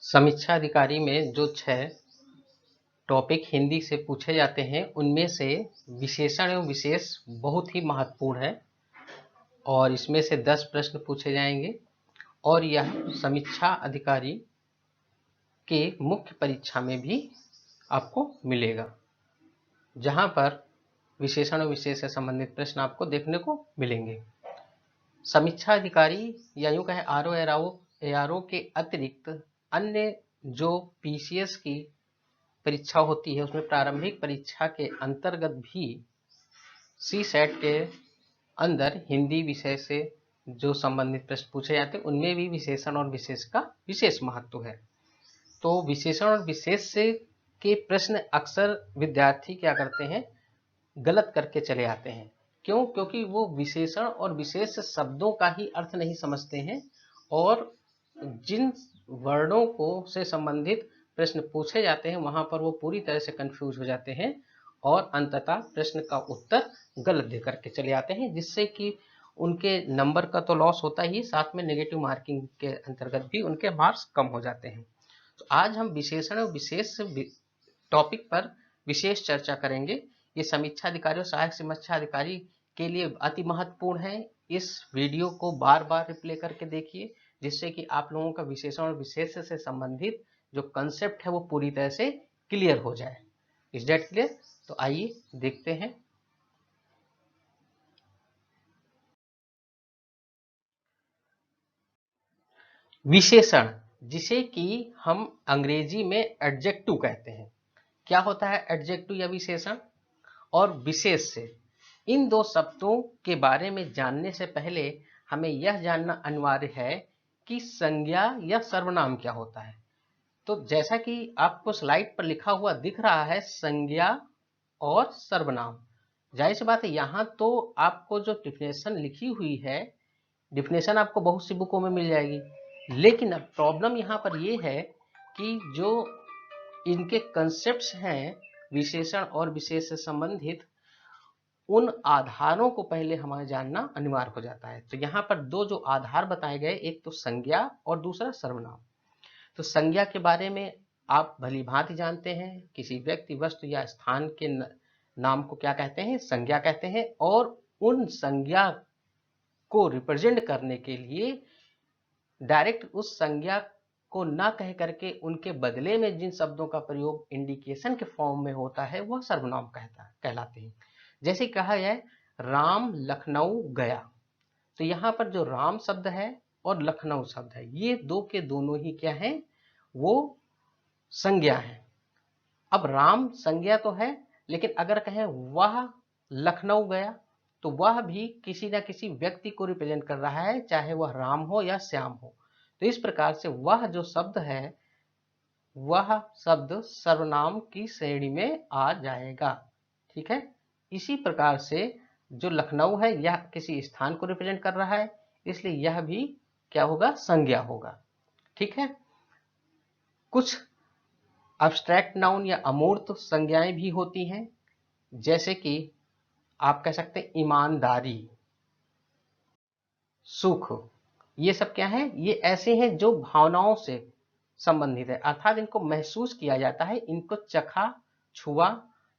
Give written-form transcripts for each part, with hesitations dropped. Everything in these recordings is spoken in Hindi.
समीक्षा अधिकारी में जो 6 टॉपिक हिंदी से पूछे जाते हैं उनमें से विशेषण एवं विशेष बहुत ही महत्वपूर्ण है और इसमें से 10 प्रश्न पूछे जाएंगे और यह समीक्षा अधिकारी के मुख्य परीक्षा में भी आपको मिलेगा, जहां पर विशेषण और विशेष से संबंधित प्रश्न आपको देखने को मिलेंगे। समीक्षा अधिकारी या यूं कहें आरओ के अतिरिक्त अन्य जो पीसीएस की परीक्षा होती है उसमें प्रारंभिक परीक्षा के अंतर्गत भी सी सेट के अंदर हिंदी विषय से जो संबंधित प्रश्न पूछे जाते हैं उनमें भी विशेषण और विशेष का विशेष महत्व है। तो विशेषण और विशेष से के प्रश्न अक्सर विद्यार्थी क्या करते हैं, गलत करके चले आते हैं। क्यों? क्योंकि वो विशेषण और विशेष शब्दों का ही अर्थ नहीं समझते हैं और जिन वर्णों को से संबंधित प्रश्न पूछे जाते हैं वहां पर वो पूरी तरह से कंफ्यूज हो जाते हैं और अंततः प्रश्न का उत्तर गलत दे करके चले आते हैं, जिससे कि उनके नंबर का तो लॉस होता ही, साथ में नेगेटिव मार्किंग के अंतर्गत भी उनके मार्क्स कम हो जाते हैं। तो आज हम विशेषण और विशेष टॉपिक पर विशेष चर्चा करेंगे। ये समीक्षा अधिकारी और सहायक समीक्षा अधिकारी के लिए अति महत्वपूर्ण है। इस वीडियो को बार बार रिप्ले करके देखिए, जिससे कि आप लोगों का विशेषण और विशेष से संबंधित जो कंसेप्ट है वो पूरी तरह से क्लियर हो जाए। Is that clear? तो आइए देखते हैं। विशेषण, जिसे कि हम अंग्रेजी में एडजेक्टिव कहते हैं। क्या होता है एडजेक्टिव या विशेषण? और विशेष से, इन दो शब्दों के बारे में जानने से पहले हमें यह जानना अनिवार्य है कि संज्ञा या सर्वनाम क्या होता है। तो जैसा कि आपको स्लाइड पर लिखा हुआ दिख रहा है, संज्ञा और सर्वनाम। जाहिर सी बात है, यहाँ तो आपको जो डिफिनेशन लिखी हुई है, डिफिनेशन आपको बहुत सी बुकों में मिल जाएगी, लेकिन अब प्रॉब्लम यहाँ पर ये है कि जो इनके कंसेप्ट्स हैं विशेषण और विशेष से संबंधित, उन आधारों को पहले हमें जानना अनिवार्य हो जाता है। तो यहाँ पर दो जो आधार बताए गए, एक तो संज्ञा और दूसरा सर्वनाम। तो संज्ञा के बारे में आप भली भांति जानते हैं, किसी व्यक्ति, वस्तु या स्थान के नाम को क्या कहते हैं? संज्ञा कहते हैं। और उन संज्ञा को रिप्रेजेंट करने के लिए डायरेक्ट उस संज्ञा को ना कह करके उनके बदले में जिन शब्दों का प्रयोग इंडिकेशन के फॉर्म में होता है वह सर्वनाम कहलाते हैं। जैसे कहा जाए राम लखनऊ गया, तो यहाँ पर जो राम शब्द है और लखनऊ शब्द है, ये दो के दोनों ही क्या है? वो संज्ञा है। अब राम संज्ञा तो है, लेकिन अगर कहें वह लखनऊ गया, तो वह भी किसी ना किसी व्यक्ति को रिप्रेजेंट कर रहा है, चाहे वह राम हो या श्याम हो। तो इस प्रकार से वह जो शब्द है, वह शब्द सर्वनाम की श्रेणी में आ जाएगा। ठीक है? इसी प्रकार से जो लखनऊ है यह किसी स्थान को रिप्रेजेंट कर रहा है, इसलिए यह भी क्या होगा? संज्ञा होगा। ठीक है? कुछ अब्स्ट्रैक्ट नाउन या अमूर्त संज्ञाएं भी होती हैं, जैसे कि आप कह सकते हैं ईमानदारी, सुख। ये सब क्या है? ये ऐसे हैं जो भावनाओं से संबंधित है, अर्थात इनको महसूस किया जाता है, इनको चखा, छुआ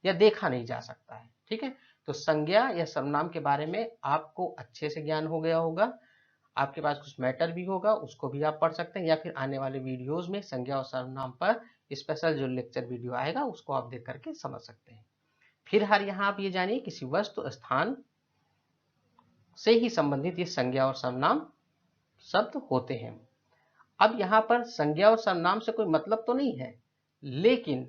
या देखा नहीं जा सकता है। ठीक है? तो संज्ञा या सर्वनाम के बारे में आपको अच्छे से ज्ञान हो गया होगा। आपके पास कुछ मैटर भी होगा, उसको भी आप पढ़ सकते हैं, या फिर आने वाले वीडियोस में संज्ञा और सर्वनाम पर स्पेशल जो लेक्चर वीडियो आएगा उसको आप देख करके समझ सकते हैं। फिर हर यहाँ आप ये जानिए किसी वस्तु स्थान से ही संबंधित ये संज्ञा और सर्वनाम शब्द होते हैं। अब यहाँ पर संज्ञा और सर्वनाम से कोई मतलब तो नहीं है, लेकिन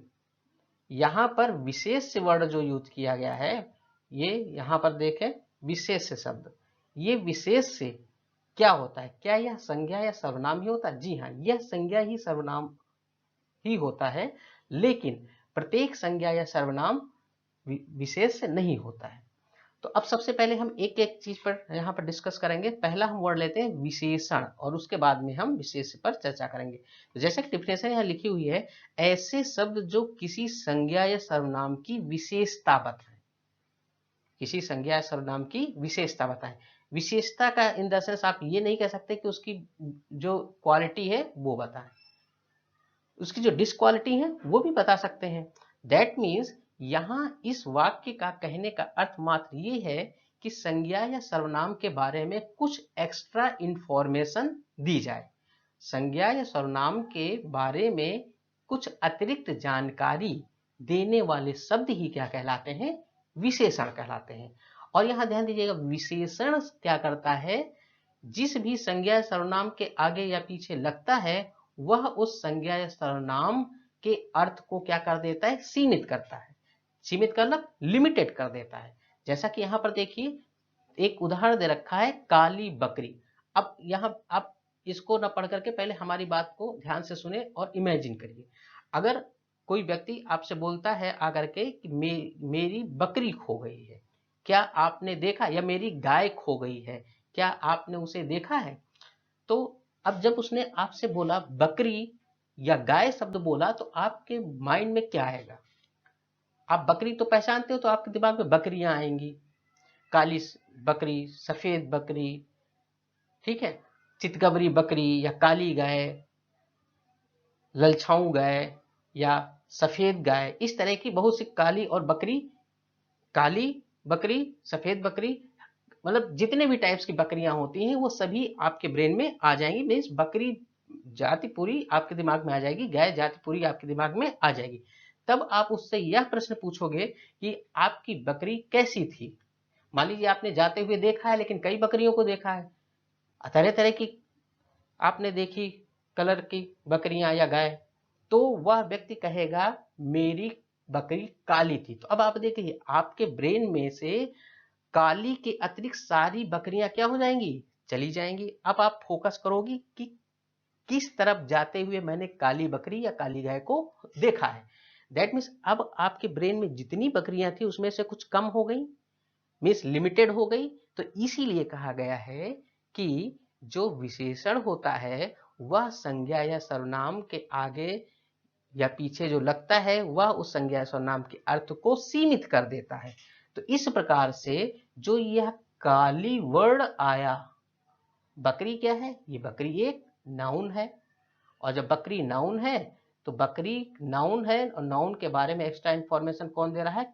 यहाँ पर विशेष से वर्ड जो यूज किया गया है, ये यहाँ पर देखें विशेष से शब्द, ये विशेष से क्या होता है? क्या यह संज्ञा या सर्वनाम ही होता है? जी हाँ, यह संज्ञा ही सर्वनाम ही होता है, लेकिन प्रत्येक संज्ञा या सर्वनाम विशेष से नहीं होता है। तो अब सबसे पहले हम एक एक चीज पर यहाँ पर डिस्कस करेंगे। पहला हम वर्ड लेते हैं विशेषण, और उसके बाद में हम विशेष पर चर्चा करेंगे। तो जैसे कि डिफिनेशन यहाँ लिखी हुई है, ऐसे शब्द जो किसी संज्ञा या सर्वनाम की विशेषता बताएं। किसी संज्ञा या सर्वनाम की विशेषता बताएं। विशेषता का इन द सेंस आप ये नहीं कह सकते कि उसकी जो क्वालिटी है वो बताएं। उसकी जो डिसक्वालिटी है वो भी बता सकते हैं। दैट मीन्स यहाँ इस वाक्य का कहने का अर्थ मात्र ये है कि संज्ञा या सर्वनाम के बारे में कुछ एक्स्ट्रा इंफॉर्मेशन दी जाए। संज्ञा या सर्वनाम के बारे में कुछ अतिरिक्त जानकारी देने वाले शब्द ही क्या कहलाते हैं? विशेषण कहलाते हैं। और यहाँ ध्यान दीजिएगा, विशेषण क्या करता है? जिस भी संज्ञा या सर्वनाम के आगे या पीछे लगता है वह उस संज्ञा या सर्वनाम के अर्थ को क्या कर देता है? सीमित करता है। सीमित मतलब लिमिटेड कर देता है। जैसा कि यहाँ पर देखिए एक उदाहरण दे रखा है, काली बकरी। अब यहाँ आप इसको न पढ़ करके पहले हमारी बात को ध्यान से सुने और इमेजिन करिए। अगर कोई व्यक्ति आपसे बोलता है आकर के कि मेरी बकरी खो गई है, क्या आपने देखा? या मेरी गाय खो गई है, क्या आपने उसे देखा है? तो अब जब उसने आपसे बोला बकरी या गाय शब्द बोला तो आपके माइंड में क्या आएगा? आप बकरी तो पहचानते हो, तो आपके दिमाग में बकरियां आएंगी, काली बकरी, सफेद बकरी, ठीक है, चितकबरी बकरी या काली गाय, ललछाऊ गाय या सफेद गाय, इस तरह की बहुत सी काली और बकरी, काली बकरी, सफेद बकरी, मतलब जितने भी टाइप्स की बकरियां होती हैं वो सभी आपके ब्रेन में आ जाएंगी। मीन्स बकरी जाति पूरी आपके दिमाग में आ जाएगी, गाय जाति पूरी आपके दिमाग में आ जाएगी। तब आप उससे यह प्रश्न पूछोगे कि आपकी बकरी कैसी थी? मान लीजिए आपने जाते हुए देखा है, लेकिन कई बकरियों को देखा है, तरह तरह की आपने देखी कलर की बकरियां या गाय, तो वह व्यक्ति कहेगा मेरी बकरी काली थी। तो अब आप देखिए आपके ब्रेन में से काली के अतिरिक्त सारी बकरियां क्या हो जाएंगी? चली जाएंगी। अब आप फोकस करोगी कि किस तरफ जाते हुए मैंने काली बकरी या काली गाय को देखा है। दैट मीन्स अब आपके ब्रेन में जितनी बकरियां थी उसमें से कुछ कम हो गई, मीन्स लिमिटेड हो गई। तो इसीलिए कहा गया है कि जो विशेषण होता है वह संज्ञा या सर्वनाम के आगे या पीछे जो लगता है वह उस संज्ञा या सर्वनाम के अर्थ को सीमित कर देता है। तो इस प्रकार से जो यह काली वर्ड आया, बकरी क्या है? ये बकरी एक नाउन है, और जब बकरी नाउन है तो बकरी नाउन है, और नाउन के बारे में एक्स्ट्रा इंफॉर्मेशन कौन दे रहा है?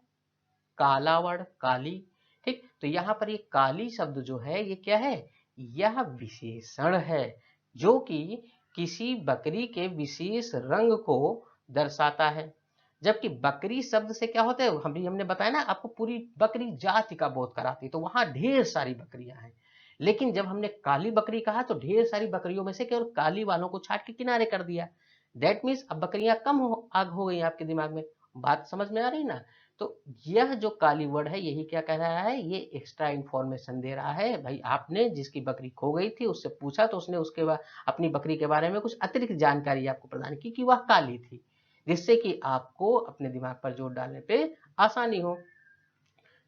काला वर्ड, काली। ठीक, तो यहाँ पर ये काली शब्द जो है ये क्या है? यह विशेषण है जो कि किसी बकरी के विशेष रंग को दर्शाता है। जबकि बकरी शब्द से क्या होता है, हमने बताया ना आपको, पूरी बकरी जाति का बोध कराती, तो वहां ढेर सारी बकरियां हैं। लेकिन जब हमने काली बकरी कहा तो ढेर सारी बकरियों में से केवल काली वालों को छाट के किनारे कर दिया। दैट मीन्स अब बकरियां कम हो गई आपके दिमाग में। बात समझ में आ रही ना? तो यह जो काली वर्ड है यही क्या कह रहा है? ये एक्स्ट्रा इंफॉर्मेशन दे रहा है। भाई आपने जिसकी बकरी खो गई थी उससे पूछा तो उसने उसके बाद अपनी बकरी के बारे में कुछ अतिरिक्त जानकारी आपको प्रदान की कि वह काली थी, जिससे कि आपको अपने दिमाग पर जोर डालने पे आसानी हो।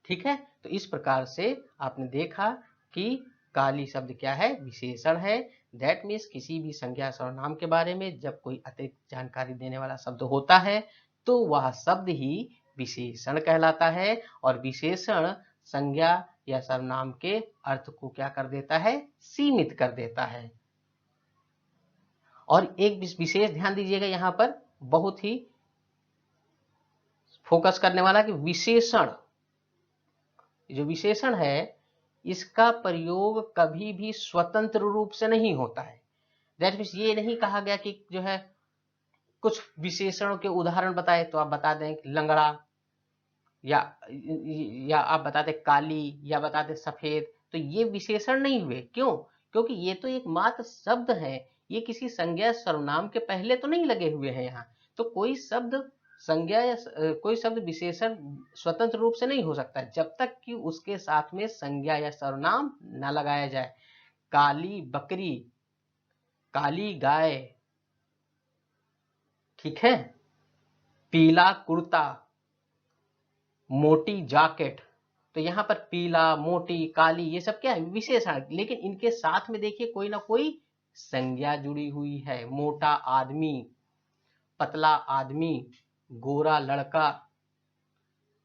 ठीक है, तो इस प्रकार से आपने देखा कि काली शब्द क्या है? विशेषण है। दैट मीन्स किसी भी संज्ञा सर्वनाम के बारे में जब कोई अतिरिक्त जानकारी देने वाला शब्द होता है तो वह शब्द ही विशेषण कहलाता है, और विशेषण संज्ञा या सर्वनाम के अर्थ को क्या कर देता है? सीमित कर देता है। और एक विशेष ध्यान दीजिएगा यहाँ पर, बहुत ही फोकस करने वाला, कि विशेषण, जो विशेषण है इसका प्रयोग कभी भी स्वतंत्र रूप से नहीं होता है। दैट मीन्स ये नहीं कहा गया कि जो है कुछ विशेषणों के उदाहरण बताए तो आप बता दें लंगड़ा, या आप बता दें काली, या बता दें सफेद, तो ये विशेषण नहीं हुए। क्यों? क्योंकि ये तो एक मात्र शब्द है, ये किसी संज्ञा सर्वनाम के पहले तो नहीं लगे हुए हैं यहाँ। तो कोई शब्द संज्ञा या कोई शब्द विशेषण स्वतंत्र रूप से नहीं हो सकता जब तक कि उसके साथ में संज्ञा या सर्वनाम न लगाया जाए। काली बकरी, काली गाय, ठीक है, पीला कुर्ता, मोटी जैकेट, तो यहाँ पर पीला, मोटी, काली, ये सब क्या है? विशेषण। लेकिन इनके साथ में देखिए कोई ना कोई संज्ञा जुड़ी हुई है। मोटा आदमी, पतला आदमी, गोरा लड़का,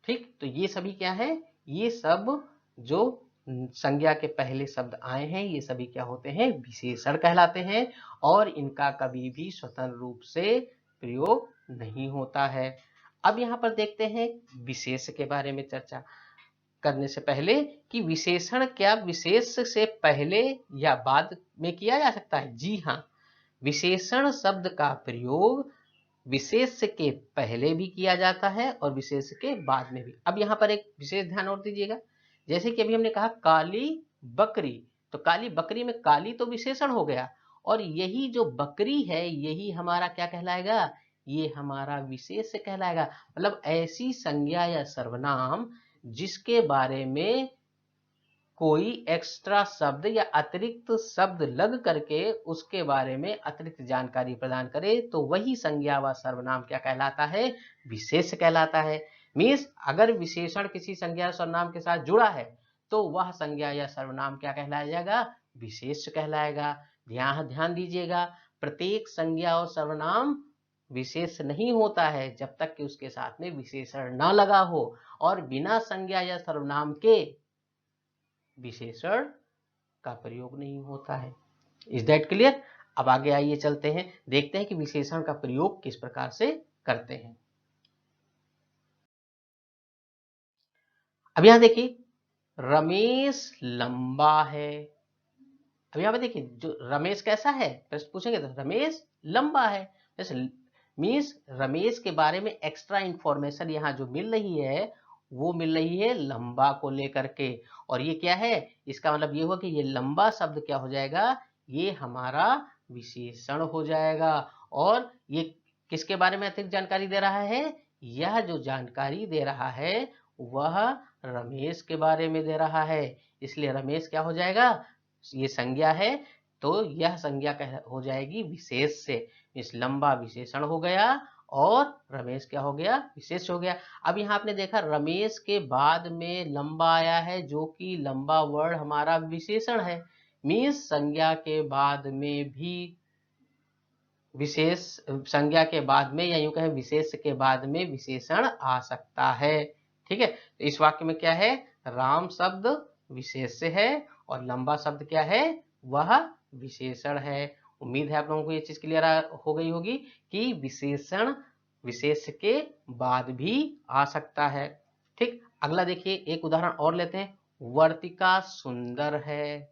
ठीक, तो ये सभी क्या है? ये सब जो संज्ञा के पहले शब्द आए हैं ये सभी क्या होते हैं? विशेषण कहलाते हैं, और इनका कभी भी स्वतंत्र रूप से प्रयोग नहीं होता है। अब यहाँ पर देखते हैं विशेष के बारे में चर्चा करने से पहले कि विशेषण क्या विशेष से पहले या बाद में किया जा सकता है? जी हाँ, विशेषण शब्द का प्रयोग विशेष के पहले भी किया जाता है और विशेष के बाद में भी। अब यहाँ पर एक विशेष ध्यान और दीजिएगा, जैसे कि अभी हमने कहा काली बकरी, तो काली बकरी में काली तो विशेषण हो गया, और यही जो बकरी है यही हमारा क्या कहलाएगा? ये हमारा विशेष कहलाएगा। मतलब ऐसी संज्ञा या सर्वनाम जिसके बारे में कोई एक्स्ट्रा शब्द या अतिरिक्त शब्द लग करके उसके बारे में अतिरिक्त जानकारी प्रदान करे, तो वही संज्ञा व सर्वनाम क्या कहलाता है? विशेष कहलाता है। मीन्स अगर विशेषण किसी संज्ञा या सर्वनाम के साथ जुड़ा है तो वह संज्ञा या सर्वनाम क्या कहलाया जाएगा? विशेष कहलाएगा। ध्यान दीजिएगा, प्रत्येक संज्ञा और सर्वनाम विशेष नहीं होता है जब तक कि उसके साथ में विशेषण न लगा हो, और बिना संज्ञा या सर्वनाम के विशेषण का प्रयोग नहीं होता है। Is that clear? अब आगे आइए चलते हैं, देखते हैं कि विशेषण का प्रयोग किस प्रकार से करते हैं। अब यहां देखिए, रमेश लंबा है। अब यहां पर देखिए, जो रमेश कैसा है, प्रश्न पूछेंगे तो रमेश लंबा है। जैसे मीन्स रमेश के बारे में एक्स्ट्रा इंफॉर्मेशन यहाँ जो मिल रही है वो मिल रही है लंबा को लेकर के। और ये क्या है? इसका मतलब ये हुआ कि ये लंबा शब्द क्या हो जाएगा? ये हमारा विशेषण हो जाएगा। और ये किसके बारे में अतिरिक्त जानकारी दे रहा है? यह जो जानकारी दे रहा है वह रमेश के बारे में दे रहा है, इसलिए रमेश क्या हो जाएगा? ये संज्ञा है तो यह संज्ञा हो जाएगी विशेष से। इस लंबा विशेषण हो गया और रमेश क्या हो गया? विशेष हो गया। अब यहाँ आपने देखा रमेश के बाद में लंबा आया है, जो कि लंबा वर्ड हमारा विशेषण है। मीन्स संज्ञा के बाद में भी विशेष, संज्ञा के बाद में या यूं कहें विशेष के बाद में विशेषण आ सकता है। ठीक है, तो इस वाक्य में क्या है? राम शब्द विशेष है और लंबा शब्द क्या है? वह विशेषण है। उम्मीद है आप लोगों को ये चीज क्लियर हो गई होगी कि विशेषण विशेष के बाद भी आ सकता है। ठीक, अगला देखिए, एक उदाहरण और लेते हैं। वर्तिका सुंदर है।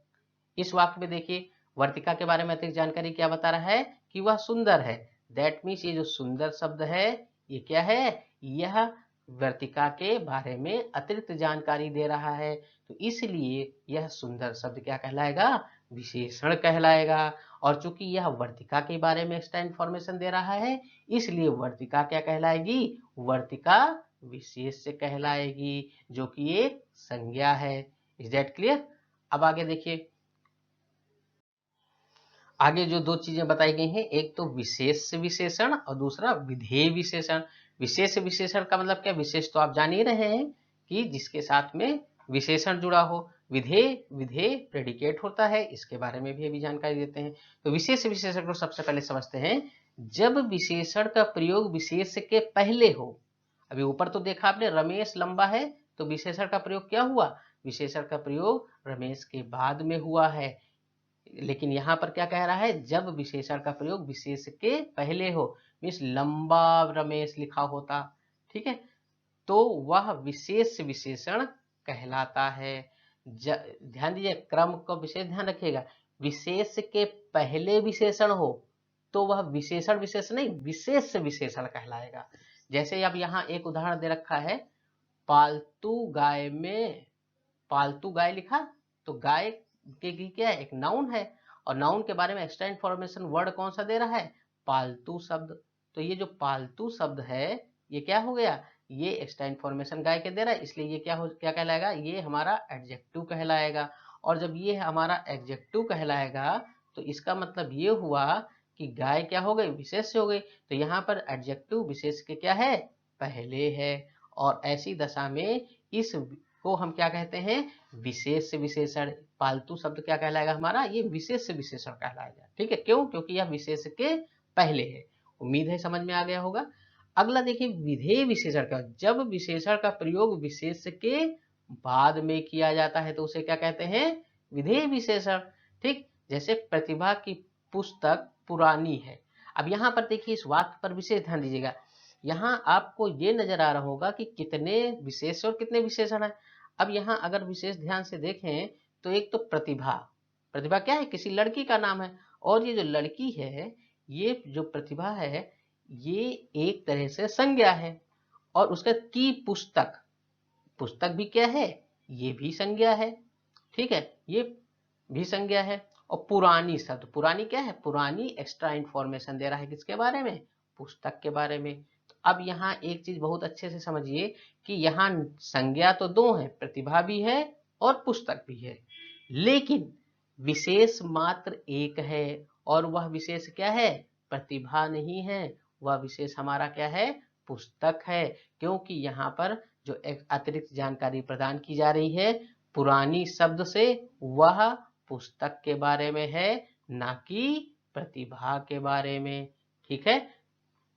इस वाक्य में देखिए, वर्तिका के बारे में अतिरिक्त जानकारी क्या बता रहा है? कि वह सुंदर है। दैट मीन्स ये जो सुंदर शब्द है ये क्या है? यह वर्तिका के बारे में अतिरिक्त जानकारी दे रहा है, तो इसलिए यह सुंदर शब्द क्या कहलाएगा? विशेषण कहलाएगा। और चूंकि यह वर्तिका के बारे में एक्स्ट्रा इंफॉर्मेशन दे रहा है, इसलिए वर्तिका क्या कहलाएगी? वर्तिका विशेष से कहलाएगी, जो कि एक संज्ञा है। Is that clear? अब आगे देखिए, आगे जो दो चीजें बताई गई हैं, एक तो विशेष विशेषण और दूसरा विधेय विशेषण। विशेष विशेषण का मतलब क्या? विशेष तो आप जान ही रहे हैं कि जिसके साथ में विशेषण जुड़ा हो। विधेय, विधेय प्रेडिकेट होता है, इसके बारे में भी अभी जानकारी देते हैं। तो विशेष विशेषण को सबसे पहले समझते हैं। जब विशेषण का प्रयोग विशेष के पहले हो, अभी ऊपर तो देखा आपने रमेश लंबा है, तो विशेषण का प्रयोग क्या हुआ? विशेषण का प्रयोग रमेश के बाद में हुआ है। लेकिन यहाँ पर क्या कह रहा है? जब विशेषण का प्रयोग विशेष के पहले हो, मीन्स लंबा रमेश लिखा होता, ठीक है, तो वह विशेष विशेषण कहलाता है। ध्यान दीजिए, क्रम का विशेष ध्यान रखिएगा। विशेष के पहले विशेषण हो तो वह विशेषण विशेष नहीं, विशेष विशेषण कहलाएगा। जैसे अब यहाँ एक उदाहरण दे रखा है, पालतू गाय में, पालतू गाय लिखा, तो गाय के क्या है? एक नाउन है, और नाउन के बारे में एक्स्ट्रा इंफॉर्मेशन वर्ड कौन सा दे रहा है? पालतू शब्द। तो ये जो पालतू शब्द है ये क्या हो गया? ये एक्स्ट्रा इंफॉर्मेशन गाय के दे रहा है, इसलिए ये क्या कहलाएगा? ये हमारा एडजेक्टिव कहलाएगा। और जब ये हमारा एडजेक्टिव कहलाएगा तो इसका मतलब ये हुआ कि गाय क्या हो गई? विशेष हो गई। तो यहाँ पर एडजेक्टिव विशेष के क्या है? पहले है। और ऐसी दशा में इस को हम क्या कहते हैं? विशेष विशेषण। पालतू शब्द क्या कहलाएगा हमारा? ये विशेष विशेषण कहलाएगा। ठीक है, क्यों? क्योंकि यह विशेष के पहले है। उम्मीद है समझ में आ गया होगा। अगला देखिए, विधेय विशेषण का। जब विशेषण का प्रयोग विशेष के बाद में किया जाता है तो उसे क्या कहते हैं? विधेय विशेषण। ठीक, जैसे प्रतिभा की पुस्तक पुरानी है। अब यहाँ पर देखिए इस वाक्य पर विशेष ध्यान दीजिएगा। यहाँ आपको ये नजर आ रहा होगा कि कितने विशेष और कितने विशेषण है। अब यहाँ अगर विशेष ध्यान से देखें तो एक तो प्रतिभा, प्रतिभा क्या है, किसी लड़की का नाम है, और ये जो लड़की है, ये जो प्रतिभा है, ये एक तरह से संज्ञा है। और उसका की पुस्तक, पुस्तक भी क्या है, ये भी संज्ञा है, ठीक है, ये भी संज्ञा है। और पुरानी शब्द, पुरानी क्या है, पुरानी एक्स्ट्रा इंफॉर्मेशन दे रहा है किसके बारे में, पुस्तक के बारे में। तो अब यहाँ एक चीज बहुत अच्छे से समझिए कि यहाँ संज्ञा तो दो है, प्रतिभा भी है और पुस्तक भी है, लेकिन विशेष मात्र एक है, और वह विशेष क्या है, प्रतिभा नहीं है, वह विशेष हमारा क्या है, पुस्तक है। क्योंकि यहाँ पर जो एक अतिरिक्त जानकारी प्रदान की जा रही है पुरानी शब्द से, वह पुस्तक के बारे में है, ना कि प्रतिभा के बारे में, ठीक है।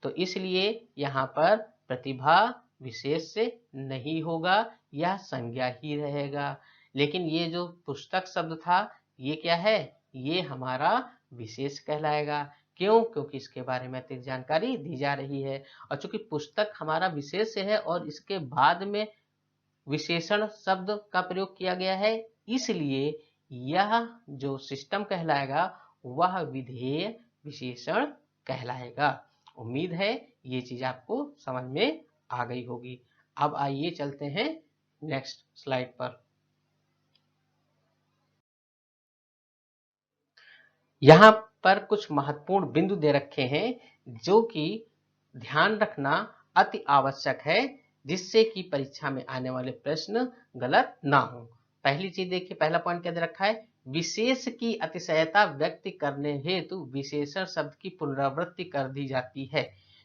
तो इसलिए यहाँ पर प्रतिभा विशेष से नहीं होगा, यह संज्ञा ही रहेगा। लेकिन ये जो पुस्तक शब्द था, ये क्या है, ये हमारा विशेष कहलाएगा। क्यों, क्योंकि इसके बारे में अतिरिक्त जानकारी दी जा रही है। और चूंकि पुस्तक हमारा विशेष है और इसके बाद में विशेषण शब्द का प्रयोग किया गया है, इसलिए यह जो सिस्टम कहलाएगा वह विधेय विशेषण कहलाएगा। उम्मीद है ये चीज आपको समझ में आ गई होगी। अब आइए चलते हैं नेक्स्ट स्लाइड पर। यहाँ पर कुछ महत्वपूर्ण बिंदु दे रखे हैं जो कि ध्यान रखना अति आवश्यक है, जिससे कि परीक्षा में आने वाले प्रश्न गलत ना हो। पहली चीज देखिए, पहला पॉइंट क्या दे रखा है, विशेष की अतिशयता व्यक्त करने हेतु विशेषण शब्द की पुनरावृत्ति कर दी जाती है।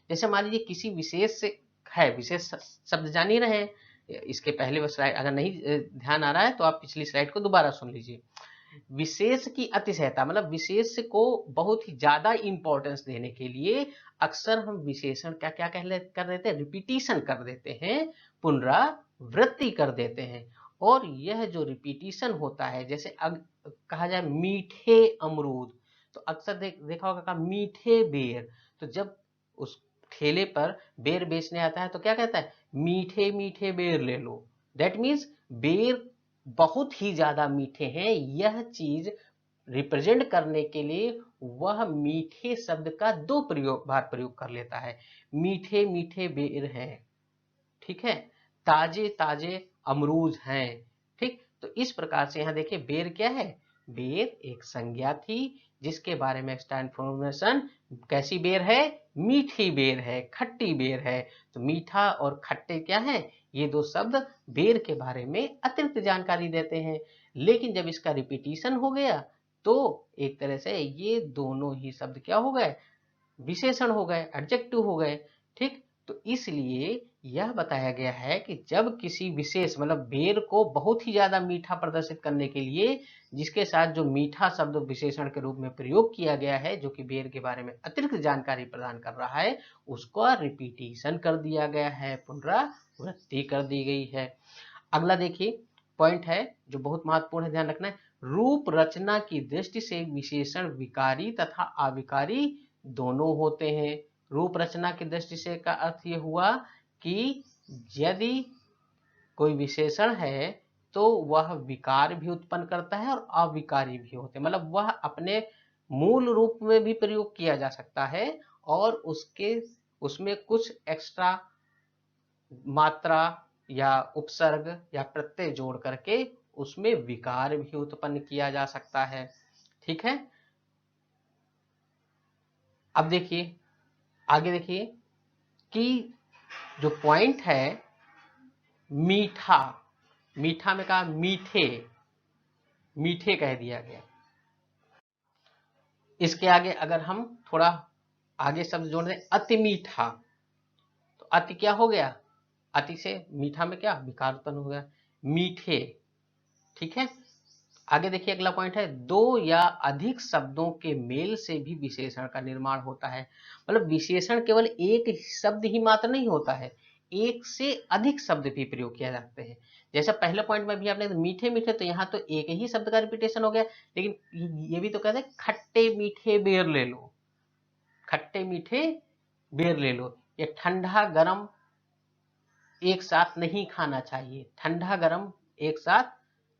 जैसे मान लीजिए किसी विशेष से है, विशेष शब्द जान ही रहे हैं, इसके पहले स्लाइड अगर नहीं ध्यान आ रहा है तो आप पिछली स्लाइड को दोबारा सुन लीजिए। विशेष की अतिशयता मतलब विशेष को बहुत ही ज्यादा इंपॉर्टेंस देने के लिए अक्सर हम विशेषण क्या क्या कर देते हैं, रिपीटिशन कर देते हैं, पुनरावृत्ति कर देते हैं। और यह जो रिपीटिशन होता है, जैसे कहा जाए मीठे अमरूद, तो अक्सर देखा होगा मीठे बेर, तो जब उस ठेले पर बेर बेचने आता है तो क्या कहता है, मीठे मीठे बेर ले लो। दैट मीन्स बेर बहुत ही ज्यादा मीठे हैं। यह चीज रिप्रेजेंट करने के लिए वह मीठे शब्द का दो बार प्रयोग कर लेता है, मीठे मीठे बेर हैं, ठीक है, ताजे ताजे अमरूद हैं, ठीक। तो इस प्रकार से यहाँ देखिए बेर क्या है, बेर एक संज्ञा थी जिसके बारे में एक्स्ट्रा इंफॉर्मेशन, कैसी बेर है, मीठी बेर है, खट्टी बेर है। तो मीठा और खट्टे क्या है, ये दो शब्द बेर के बारे में अतिरिक्त जानकारी देते हैं। लेकिन जब इसका रिपीटिशन हो गया तो एक तरह से ये दोनों ही शब्द क्या हो गए, विशेषण हो गए, एडजेक्टिव हो गए, ठीक। तो इसलिए यह बताया गया है कि जब किसी विशेष मतलब बेर को बहुत ही ज्यादा मीठा प्रदर्शित करने के लिए जिसके साथ जो मीठा शब्द विशेषण के रूप में प्रयोग किया गया है, जो कि बेर के बारे में अतिरिक्त जानकारी प्रदान कर रहा है, उसको रिपीटिशन कर दिया गया है, पुनरावृत्ति कर दी गई है। अगला देखिए पॉइंट है जो बहुत महत्वपूर्ण है, ध्यान रखना है, रूप रचना की दृष्टि से विशेषण विकारी तथा अविकारी दोनों होते हैं। रूप रचना की दृष्टि से का अर्थ ये हुआ कि यदि कोई विशेषण है तो वह विकार भी उत्पन्न करता है और अविकारी भी होते हैं, मतलब वह अपने मूल रूप में भी प्रयोग किया जा सकता है और उसमें कुछ एक्स्ट्रा मात्रा या उपसर्ग या प्रत्यय जोड़ करके उसमें विकार भी उत्पन्न किया जा सकता है, ठीक है। अब देखिए आगे देखिए कि जो पॉइंट है मीठा, मीठा में कहा मीठे, मीठे कह दिया गया। इसके आगे अगर हम थोड़ा आगे शब्द जोड़ दें अति मीठा, तो अति क्या हो गया, अति से मीठा में क्या विकार उत्पन्न हो गया, मीठे, ठीक है। आगे देखिए अगला पॉइंट है, दो या अधिक शब्दों के मेल से भी विशेषण का निर्माण होता है। मतलब विशेषण केवल एक शब्द ही मात्र नहीं होता है, एक से अधिक शब्द भी प्रयोग किया जाते हैं। जैसा पहले पॉइंट में भी आपने मीठे मीठे, तो यहाँ तो एक ही शब्द का रिपीटेशन हो गया, लेकिन ये भी तो कहते हैं खट्टे मीठे बेर ले लो, खट्टे मीठे बेर ले लो। ये ठंडा गरम एक साथ नहीं खाना चाहिए, ठंडा गरम एक साथ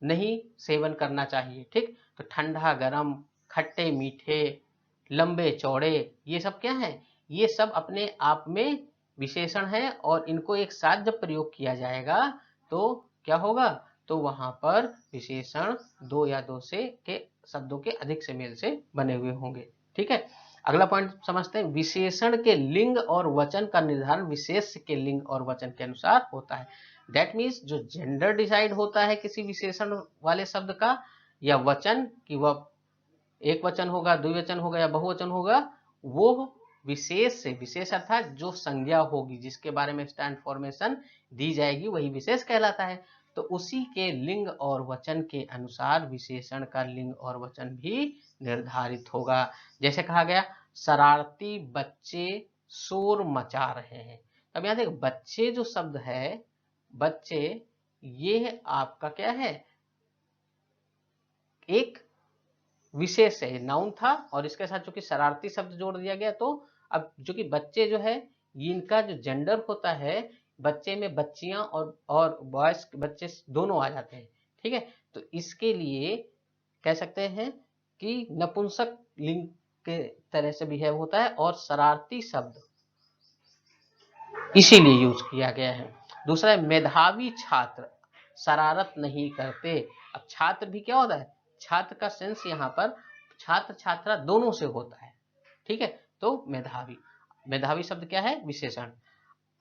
नहीं सेवन करना चाहिए। ठीक, तो ठंडा गरम, खट्टे मीठे, लंबे चौड़े, ये सब क्या है, ये सब अपने आप में विशेषण है, और इनको एक साथ जब प्रयोग किया जाएगा तो क्या होगा, तो वहां पर विशेषण दो या दो से के शब्दों के अधिक से मेल से बने हुए होंगे। ठीक है, अगला पॉइंट समझते हैं। विशेषण के लिंग और वचन का निर्धारण विशेष के लिंग और वचन के अनुसार होता है। दैट मीन्स जो जेंडर डिसाइड होता है किसी विशेषण वाले शब्द का, या वचन कि वह एक वचन होगा, द्विवचन होगा या बहुवचन होगा, वो विशेष से, विशेष अर्थात जो संज्ञा होगी, जिसके बारे में एक्स्ट्रा इन्फॉर्मेशन दी जाएगी, वही विशेष कहलाता है। तो उसी के लिंग और वचन के अनुसार विशेषण का लिंग और वचन भी निर्धारित होगा। जैसे कहा गया, शरारती बच्चे शोर मचा रहे हैं। अब यहाँ देखो, बच्चे जो शब्द है, बच्चे, ये आपका क्या है, एक विशेष है, नाउन था, और इसके साथ जो कि शरारती शब्द जोड़ दिया गया। तो अब जो कि बच्चे जो है, इनका जो जेंडर होता है, बच्चे में बच्चियां और बॉयज बच्चे दोनों आ जाते हैं। ठीक है, तो इसके लिए कह सकते हैं कि नपुंसक लिंग के तरह से बिहेव होता है, और शरारती शब्द इसीलिए यूज किया गया है। दूसरा है मेधावी छात्र शरारत नहीं करते। अब छात्र भी क्या होता है, छात्र का सेंस यहाँ पर छात्र छात्रा दोनों से होता है। ठीक है, तो मेधावी, मेधावी शब्द क्या है, विशेषण।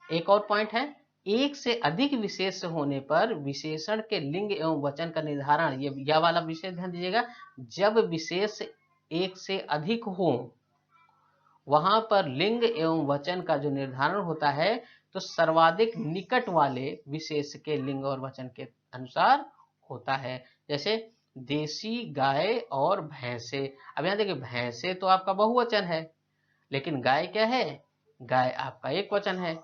एक और पॉइंट है, एक से अधिक विशेष होने पर विशेषण के लिंग एवं वचन का निर्धारण, ये यह वाला विशेष ध्यान दीजिएगा, जब विशेष एक से अधिक हो वहां पर लिंग एवं वचन का जो निर्धारण होता है, तो सर्वाधिक निकट वाले विशेष के लिंग और वचन के अनुसार होता है। जैसे देसी गाय और भैंसे। अब यहाँ देखिए, भैंसे तो आपका बहुवचन है, लेकिन गाय क्या है, गाय आपका एक वचन है।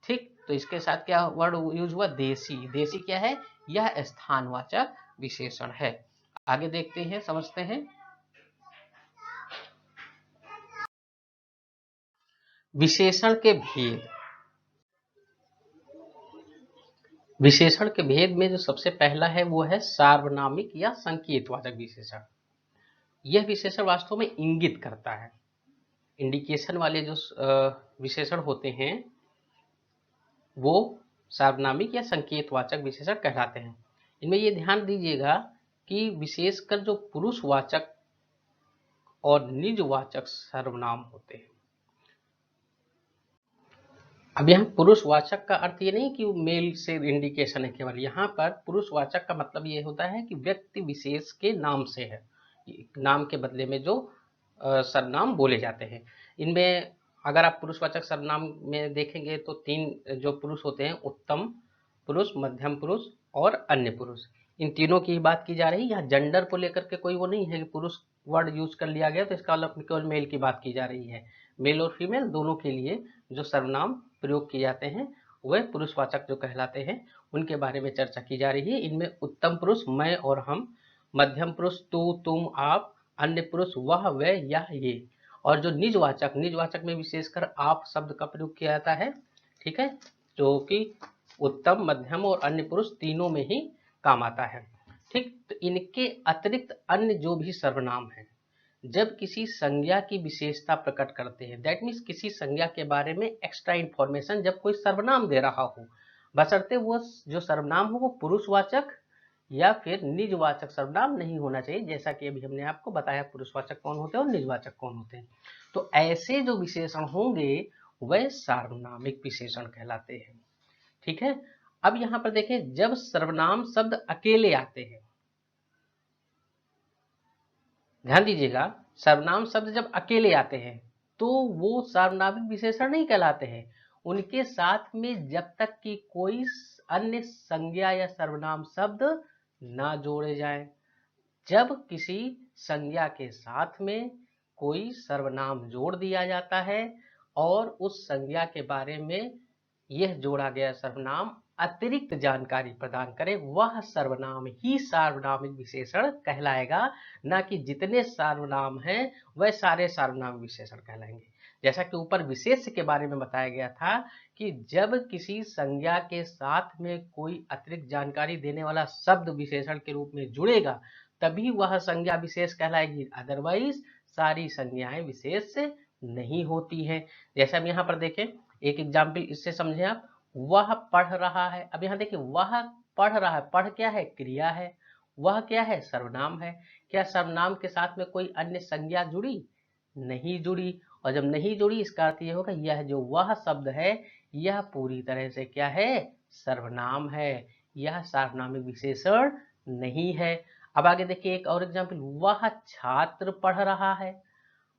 ठीक, तो इसके साथ क्या वर्ड यूज हुआ, देसी। देसी क्या है, यह स्थानवाचक विशेषण है। आगे देखते हैं, समझते हैं। विशेषण के भेद। विशेषण के भेद में जो सबसे पहला है वो है सार्वनामिक या संकेतवाचक विशेषण। यह विशेषण वास्तव में इंगित करता है, इंडिकेशन वाले जो विशेषण होते हैं वो सार्वनामिक या संकेतवाचक विशेषण कहलाते हैं। इनमें ये ध्यान दीजिएगा कि विशेषकर जो पुरुषवाचक और निजवाचक सर्वनाम होते हैं। अब यहाँ पुरुषवाचक का अर्थ ये नहीं कि वो मेल से इंडिकेशन है केवल, यहाँ पर पुरुषवाचक का मतलब ये होता है कि व्यक्ति विशेष के नाम से है, नाम के बदले में जो सर्वनाम बोले जाते हैं। इनमें अगर आप पुरुषवाचक सर्वनाम में देखेंगे तो तीन जो पुरुष होते हैं, उत्तम पुरुष, मध्यम पुरुष और अन्य पुरुष, इन तीनों की ही बात की जा रही है। यहाँ जेंडर को लेकर के कोई वो नहीं है कि पुरुष वर्ड यूज कर लिया गया तो इसका मतलब केवल मेल की बात की जा रही है। मेल और फीमेल दोनों के लिए जो सर्वनाम प्रयोग किए जाते हैं वह पुरुषवाचक जो कहलाते हैं, उनके बारे में चर्चा की जा रही है। इनमें उत्तम पुरुष मैं और हम, मध्यम पुरुष तू तुम आप, अन्य पुरुष वह वह या ये, और जो निजवाचक, निजवाचक में विशेषकर आप शब्द का प्रयोग किया जाता है। ठीक है, जो कि उत्तम, मध्यम और अन्य पुरुष तीनों में ही काम आता है। ठीक, तो इनके अतिरिक्त अन्य जो भी सर्वनाम है, जब किसी संज्ञा की विशेषता प्रकट करते हैं, दैट मीन्स किसी संज्ञा के बारे में एक्स्ट्रा इंफॉर्मेशन जब कोई सर्वनाम दे रहा हो, बशर्ते वो जो सर्वनाम हो वो पुरुषवाचक या फिर निजवाचक सर्वनाम नहीं होना चाहिए, जैसा कि अभी हमने आपको बताया पुरुषवाचक कौन होते हैं और निजवाचक कौन होते हैं। तो ऐसे जो विशेषण होंगे वह सार्वनामिक विशेषण कहलाते हैं। ठीक है, अब यहां पर देखें, जब सर्वनाम शब्द अकेले आते हैं, ध्यान दीजिएगा, सर्वनाम शब्द जब अकेले आते हैं तो वो सार्वनामिक विशेषण नहीं कहलाते हैं। उनके साथ में जब तक कि कोई अन्य संज्ञा या सर्वनाम शब्द ना जोड़े जाएं, जब किसी संज्ञा के साथ में कोई सर्वनाम जोड़ दिया जाता है और उस संज्ञा के बारे में यह जोड़ा गया सर्वनाम अतिरिक्त जानकारी प्रदान करे वह सर्वनाम ही सार्वनामिक विशेषण कहलाएगा, ना कि जितने सर्वनाम हैं वह सारे सार्वनामिक विशेषण कहलाएंगे। जैसा कि ऊपर विशेष के बारे में बताया गया था कि जब किसी संज्ञा के साथ में कोई अतिरिक्त जानकारी देने वाला शब्द विशेषण के रूप में जुड़ेगा तभी वह संज्ञा विशेष कहलाएगी, अदरवाइज सारी संज्ञाएं विशेष नहीं होती हैं। जैसे हम यहाँ पर देखें, एक एग्जाम्पल इससे समझें आप, वह पढ़ रहा है। अब यहाँ देखिए, वह पढ़ रहा है, पढ़ क्या है? क्रिया है। वह क्या है? सर्वनाम है। क्या सर्वनाम के साथ में कोई अन्य संज्ञा जुड़ी? नहीं जुड़ी। और जब नहीं जुड़ी इसका अर्थ ये होगा यह जो वह शब्द है यह पूरी तरह से क्या है? सर्वनाम है, यह सार्वनामिक विशेषण नहीं है। अब आगे देखिए एक और एग्जाम्पल, वह छात्र पढ़ रहा है।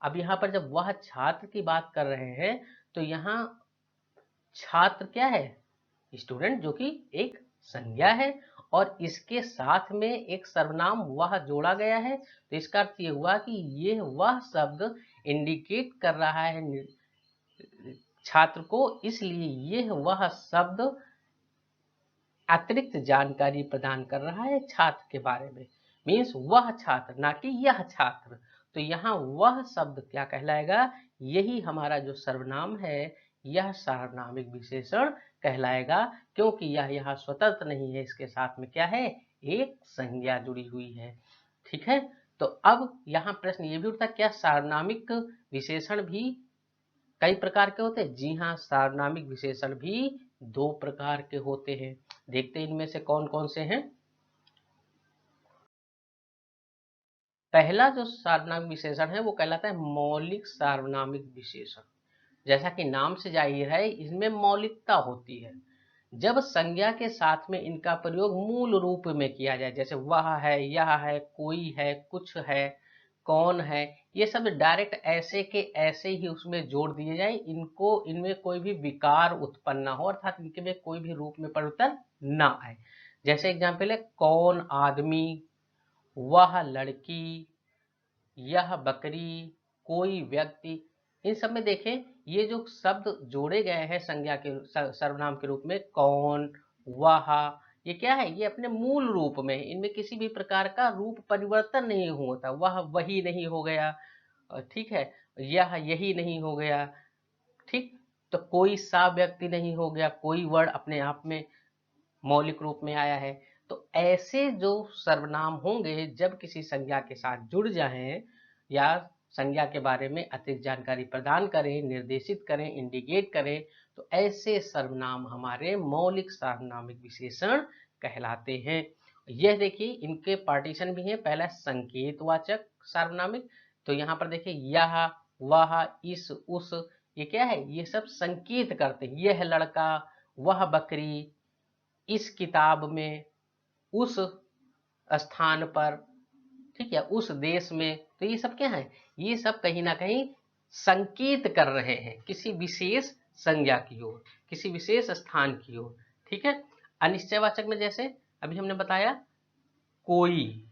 अब यहाँ पर जब वह छात्र की बात कर रहे हैं तो यहाँ छात्र क्या है? स्टूडेंट, जो कि एक संज्ञा है और इसके साथ में एक सर्वनाम वह जोड़ा गया है। तो इसका अर्थ ये हुआ कि ये वह शब्द इंडिकेट कर रहा है छात्र को, इसलिए यह वह शब्द अतिरिक्त जानकारी प्रदान कर रहा है छात्र के बारे में। मीन्स वह छात्र, ना कि यह छात्र। तो यहाँ वह शब्द क्या कहलाएगा? यही हमारा जो सर्वनाम है यह सार्वनामिक विशेषण कहलाएगा, क्योंकि यह यहाँ स्वतंत्र नहीं है, इसके साथ में क्या है? एक संज्ञा जुड़ी हुई है। ठीक है। तो अब यहाँ प्रश्न ये भी उठता है, क्या सार्वनामिक विशेषण भी कई प्रकार के होते हैं? जी हाँ, सार्वनामिक विशेषण भी 2 प्रकार के होते हैं। देखते हैं इनमें से कौन कौन से हैं। पहला जो सार्वनामिक विशेषण है वो कहलाता है मौलिक सार्वनामिक विशेषण। जैसा कि नाम से जाहिर है, इसमें मौलिकता होती है। जब संज्ञा के साथ में इनका प्रयोग मूल रूप में किया जाए, जैसे वह है, यह है, कोई है, कुछ है, कौन है, ये सब डायरेक्ट ऐसे के ऐसे ही उसमें जोड़ दिए जाए, इनको इनमें कोई भी विकार उत्पन्न ना हो, अर्थात इनके में कोई भी रूप में परिवर्तन ना आए। जैसे एग्जाम्पल है, कौन आदमी, वह लड़की, यह बकरी, कोई व्यक्ति। इन सब में देखें, ये जो शब्द जोड़े गए हैं संज्ञा के सर्वनाम के रूप में, कौन, वह, ये क्या है? ये अपने मूल रूप में, इनमें किसी भी प्रकार का रूप परिवर्तन नहीं होता। वह वही नहीं हो गया, ठीक है, यह यही नहीं हो गया, ठीक। तो कोई सा व्यक्ति नहीं हो गया, कोई वर्ड अपने आप में मौलिक रूप में आया है। तो ऐसे जो सर्वनाम होंगे जब किसी संज्ञा के साथ जुड़ जाएं या संज्ञा के बारे में अतिरिक्त जानकारी प्रदान करें, निर्देशित करें, इंडिकेट करें, तो ऐसे सर्वनाम हमारे मौलिक सार्वनामिक विशेषण कहलाते हैं। यह देखिए, इनके पार्टीशन भी हैं। पहला संकेतवाचक सार्वनामिक, तो यहाँ पर देखिए यह, वह, इस, उस, ये क्या है? ये सब संकेत करते हैं। यह लड़का, वह बकरी, इस किताब में, उस स्थान पर, ठीक है, उस देश में। तो ये सब क्या है? ये सब कहीं ना कहीं संकेत कर रहे हैं किसी विशेष संज्ञा की ओर, किसी विशेष स्थान की ओर। ठीक है। अनिश्चयवाचक में जैसे अभी हमने बताया, कोई,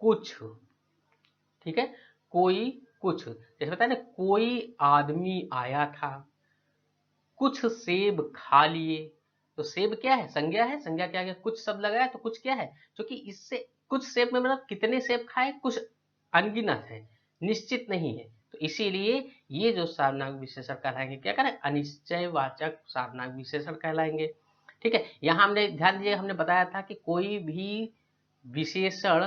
कुछ, ठीक है, कोई, कुछ। जैसे बताया ना, कोई आदमी आया था, कुछ सेब खा लिए। तो सेब क्या है? संज्ञा है। संज्ञा क्या है? कुछ शब्द लगाया तो कुछ क्या है? क्योंकि इससे कुछ सेब में मतलब कितने सेब खाए, कुछ अनगिनत है, निश्चित नहीं है। तो इसीलिए ये जो सार्वनामिक विशेषण कहलाएंगे, क्या करें? अनिश्चयवाचक सार्वनामिक विशेषण कहलाएंगे। ठीक है। यहाँ हमने ध्यान दीजिए, हमने बताया था कि कोई भी विशेषण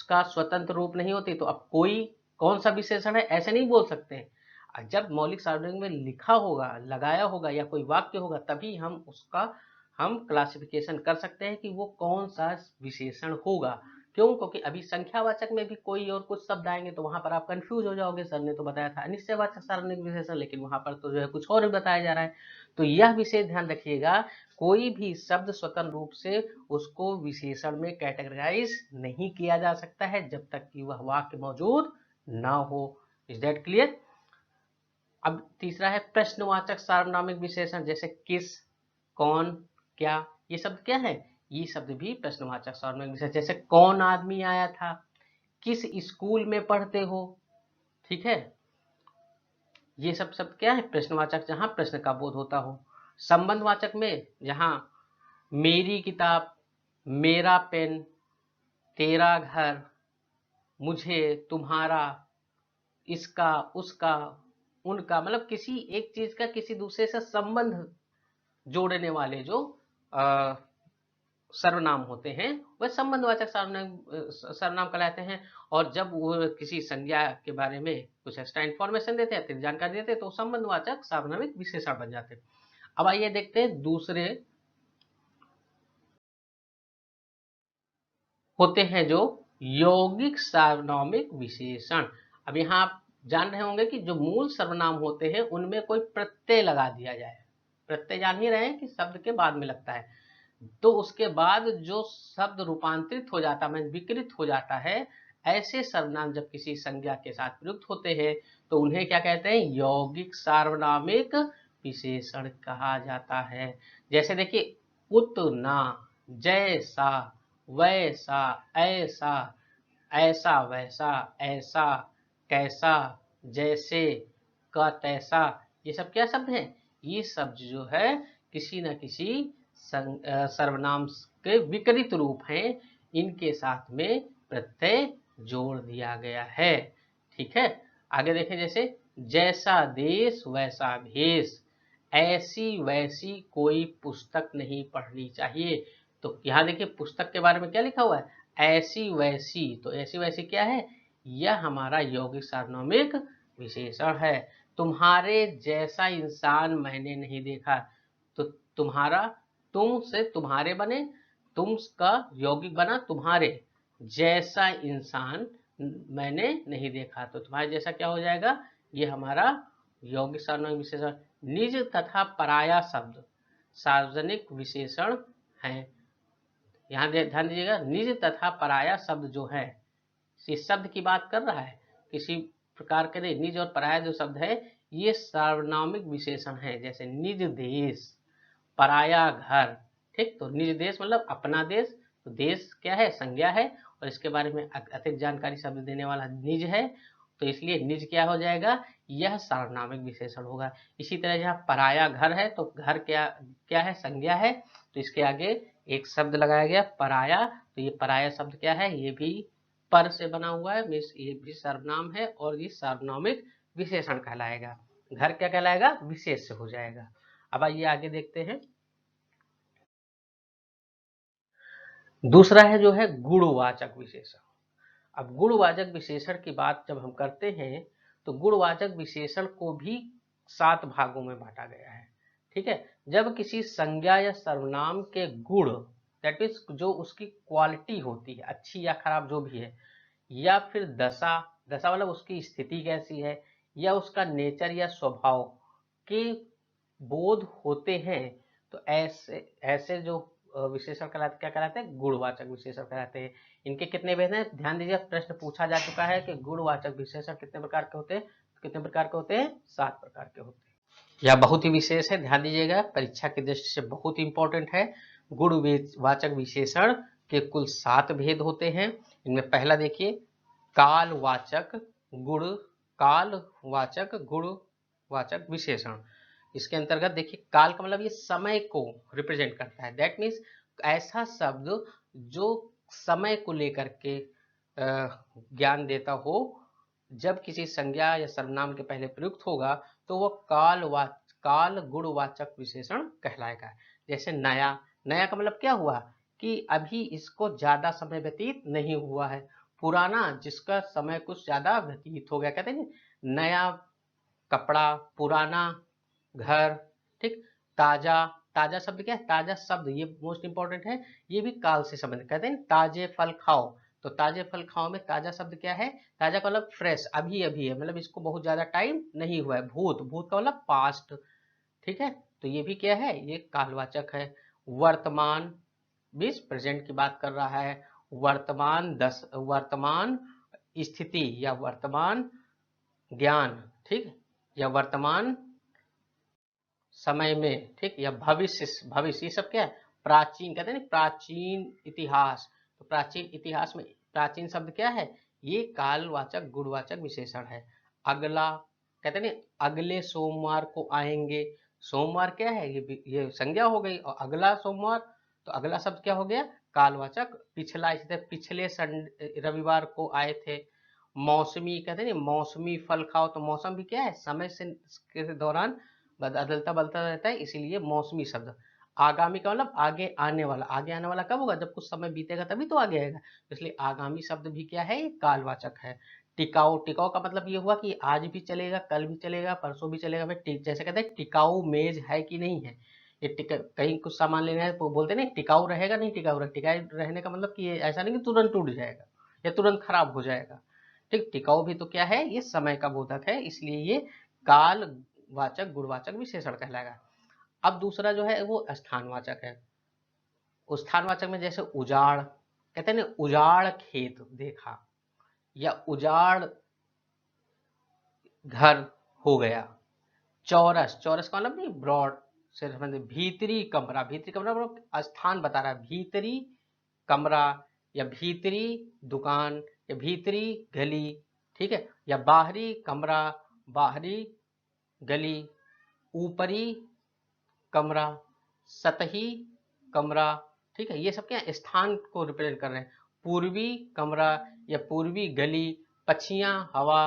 का स्वतंत्र रूप नहीं होती। तो अब कोई कौन सा विशेषण है ऐसे नहीं बोल सकते हैं। जब मौलिक सार्वनामिक में लिखा होगा, लगाया होगा या कोई वाक्य होगा, तभी हम उसका क्लासिफिकेशन कर सकते हैं कि वो कौन सा विशेषण होगा। क्यों? क्योंकि अभी संख्यावाचक में भी कोई और कुछ शब्द आएंगे तो वहां पर आप कंफ्यूज हो जाओगे। सर ने तो बताया था अनिश्चयवाचक सार्वनामिक विशेषण, लेकिन वहां पर तो जो है कुछ और बताया जा रहा है। तो यह विशेष ध्यान रखिएगा, कोई भी शब्द स्वतंत्र रूप से उसको विशेषण में कैटेगराइज नहीं किया जा सकता है जब तक कि वह वाक्य मौजूद ना हो। Is that clear? अब तीसरा है प्रश्नवाचक सार्वनामिक विशेषण, जैसे किस, कौन, क्या, ये शब्द क्या है? ये शब्द भी प्रश्नवाचक सार्वनामिक विशेषण। जैसे कौन आदमी आया था, किस स्कूल में पढ़ते हो, ठीक है, ये सब क्या है? प्रश्नवाचक, जहां प्रश्न का बोध होता हो। संबंधवाचक में जहां मेरी किताब, मेरा पेन, तेरा घर, मुझे, तुम्हारा, इसका, उसका, उनका, मतलब किसी एक चीज का किसी दूसरे से संबंध जोड़ने वाले जो अ, सर्वनाम होते हैं वह संबंधवाचक सर्वनाम कहलाते हैं। और जब वो किसी संज्ञा के बारे में कुछ एक्स्ट्रा इन्फॉर्मेशन देते हैं, अतिरिक्त जानकारी देते हैं, तो संबंधवाचक सार्वनामिक विशेषण बन जाते हैं। अब आइए देखते हैं दूसरे होते हैं जो यौगिक सार्वनामिक विशेषण। अब यहाँ आप जान रहे होंगे कि जो मूल सर्वनाम होते हैं उनमें कोई प्रत्यय लगा दिया जाए। प्रत्यय जान ही रहे हैं कि शब्द के बाद में लगता है, तो उसके बाद जो शब्द रूपांतरित हो जाता है, विकृत हो जाता है, ऐसे सर्वनाम जब किसी संज्ञा के साथ प्रयुक्त होते हैं तो उन्हें क्या कहते हैं? यौगिक सार्वनामिक विशेषण कहा जाता है। जैसे देखिए, उतना, जैसा, वैसा, ऐसा, ऐसा वैसा, ऐसा, कैसा, जैसे, का तैसा, ये सब क्या शब्द हैं? ये शब्द जो है किसी न किसी सर्वनाम के विपरीत रूप हैं, इनके साथ में प्रत्यय जोड़ दिया गया है। ठीक है, आगे देखें, जैसे जैसा देश वैसा भेष, ऐसी वैसी कोई पुस्तक नहीं पढ़नी चाहिए। तो यहाँ देखिए पुस्तक के बारे में क्या लिखा हुआ है? ऐसी वैसी। तो ऐसी वैसी क्या है? यह हमारा यौगिक सार्वनामिक विशेषण है। तुम्हारे जैसा इंसान मैंने नहीं देखा, तो तुम्हारा, तुम से तुम्हारे बने, तुम का यौगिक बना तुम्हारे, जैसा इंसान मैंने नहीं देखा, तो तुम्हारे जैसा क्या हो जाएगा? ये हमारा यौगिक सार्वनामिक विशेषण। निज तथा पराया शब्द सार्वजनिक विशेषण हैं। यहाँ ध्यान दीजिएगा, निज तथा पराया शब्द जो है, इस शब्द की बात कर रहा है, किसी प्रकार के नहीं। निज और पराया जो शब्द है ये सार्वनामिक विशेषण है। जैसे निज देश, पराया घर। ठीक, तो निज देश मतलब अपना देश, तो देश क्या है? संज्ञा है, और इसके बारे में अधिक जानकारी शब्द देने वाला निज है, तो इसलिए निज क्या हो जाएगा? यह सार्वनामिक विशेषण होगा। इसी तरह जहाँ पराया घर है, तो घर क्या क्या है? संज्ञा है, तो इसके आगे एक शब्द लगाया गया पराया, तो ये पराया शब्द क्या है? ये भी पर से बना हुआ है, ये भी सर्वनाम है और ये सार्वनामिक विशेषण कहलाएगा। घर क्या कहलाएगा? विशेष से हो जाएगा। अब आइए आगे देखते हैं। दूसरा है जो है गुणवाचक विशेषण। अब गुणवाचक विशेषण की बात जब हम करते हैं तो गुणवाचक विशेषण को भी 7 भागों में बांटा गया है। ठीक है, जब किसी संज्ञा या सर्वनाम के गुण, दैट मीन्स जो उसकी क्वालिटी होती है, अच्छी या खराब जो भी है, या फिर दशा, दशा मतलब उसकी स्थिति कैसी है, या उसका नेचर या स्वभाव के बोध होते हैं, तो ऐसे ऐसे जो विशेषण कहलाते, क्या कहलाते हैं? गुणवाचक विशेषण कहलाते हैं। इनके कितने भेद हैं? ध्यान दीजिए, प्रश्न पूछा जा चुका है कि गुणवाचक विशेषण कितने प्रकार के होते हैं? कितने प्रकार के होते हैं? 7 प्रकार के होते हैं। यह बहुत ही विशेष है, ध्यान दीजिएगा, परीक्षा की दृष्टि से बहुत इंपॉर्टेंट है। गुणवाचक विशेषण के कुल 7 भेद होते हैं। इनमें पहला देखिए, कालवाचक गुण, कालवाचक गुणवाचक विशेषण। इसके अंतर्गत देखिए, काल का मतलब ये समय को रिप्रेजेंट करता है। दैट मीन्स ऐसा शब्द जो समय को लेकर के ज्ञान देता हो, जब किसी संज्ञा या सर्वनाम के पहले प्रयुक्त होगा तो वह काल गुणवाचक विशेषण कहलाएगा। जैसे नया, नया का मतलब क्या हुआ? कि अभी इसको ज्यादा समय व्यतीत नहीं हुआ है। पुराना, जिसका समय कुछ ज्यादा व्यतीत हो गया, कहते हैं नया कपड़ा, पुराना घर। ठीक, ताजा, ताजा शब्द क्या है? ताजा शब्द ये मोस्ट इंपॉर्टेंट है, ये भी काल से संबंधित। कहते हैं ताजे फल खाओ, तो ताजे फल खाओ में ताजा शब्द क्या है? ताजा का मतलब फ्रेश, अभी अभी है, मतलब इसको बहुत ज्यादा टाइम नहीं हुआ है। भूत, भूत का मतलब पास्ट। ठीक है, तो ये भी क्या है? ये कालवाचक है। वर्तमान, बीस प्रेजेंट की बात कर रहा है। वर्तमान वर्तमान स्थिति या वर्तमान ज्ञान, ठीक, या वर्तमान समय में, ठीक, या भविष्य, भविष्य, ये सब क्या है? प्राचीन, कहते हैं ना प्राचीन इतिहास, तो प्राचीन इतिहास में प्राचीन शब्द क्या है? ये कालवाचक गुणवाचक विशेषण है। अगला, कहते हैं ना अगले सोमवार को आएंगे, सोमवार क्या है? ये संज्ञा हो गई, और अगला सोमवार तो अगला शब्द क्या हो गया, कालवाचक। पिछला, इस तरह पिछले रविवार को आए थे। मौसमी, कहते हैं मौसमी फल खाओ, तो मौसम भी क्या है, समय से के दौरान बदलता बदलता रहता है, इसीलिए मौसमी शब्द। आगामी का मतलब आगे आने वाला। आगे आने वाला कब होगा, जब कुछ समय बीतेगा तभी तो आगे आएगा, इसलिए आगामी शब्द भी क्या है, कालवाचक है। टिकाऊ, टिकाऊ का मतलब ये हुआ कि आज भी चलेगा, कल भी चलेगा, परसों भी चलेगा। भाई जैसे कहते हैं टिकाऊ मेज है कि नहीं है, ये कहीं कुछ सामान लेना है तो बोलते नहीं टिकाऊ रहेगा, नहीं टिकाऊ रहेगा। टिकाऊ रहने का मतलब कि ये ऐसा नहीं कि तुरंत टूट जाएगा या तुरंत खराब हो जाएगा। ठीक, टिकाऊ भी तो क्या है, ये समय का बोधक है, इसलिए ये कालवाचक गुणवाचक विशेषण कहलाएगा। अब दूसरा जो है वो स्थानवाचक है। स्थानवाचक में जैसे उजाड़, कहते हैं ना उजाड़ खेत देखा, या उजाड़ घर हो गया। चौरस, चौरस का मतलब नहीं ब्रॉड, सिर्फ भीतरी कमरा, भीतरी कमरा मतलब स्थान बता रहा है, भीतरी कमरा या भीतरी दुकान या भीतरी गली, ठीक है, या बाहरी कमरा, बाहरी गली, ऊपरी कमरा, सतही कमरा, ठीक है, ये सब क्या स्थान को रिप्रेजेंट कर रहे हैं। पूर्वी कमरा या पूर्वी गली, पछियां हवा,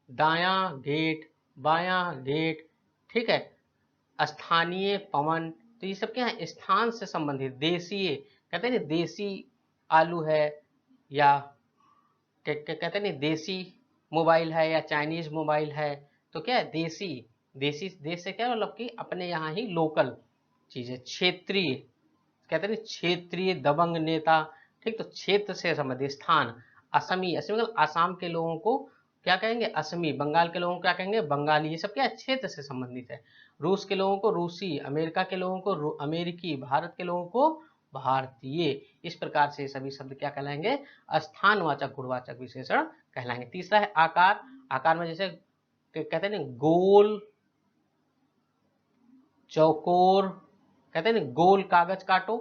दायां गेट, बायां गेट, ठीक है, स्थानीय पवन, तो ये सब क्या है, स्थान से संबंधित। देशीय, कहते हैं देसी आलू है, या कहते हैं नहीं देसी मोबाइल है या चाइनीज मोबाइल है, तो क्या है देसी। देसी देश से क्या मतलब कि अपने यहाँ ही लोकल चीज है। क्षेत्रीय, कहते हैं क्षेत्रीय दबंग नेता, ठीक, तो क्षेत्र से संबंधित। स्थान, असमी, असमी मतलब आसाम के लोगों को क्या कहेंगे, असमी। बंगाल के लोगों को क्या कहेंगे, बंगाली। ये सब क्या है, क्षेत्र से संबंधित है। रूस के लोगों को रूसी, अमेरिका के लोगों को अमेरिकी, भारत के लोगों को भारतीय। इस प्रकार से सभी शब्द क्या कहलाएंगे, स्थानवाचक गुणवाचक विशेषण कहलाएंगे। तीसरा है आकार। आकार में जैसे कहते हैं ना गोल, चौकोर, कहते हैं ना गोल कागज काटो,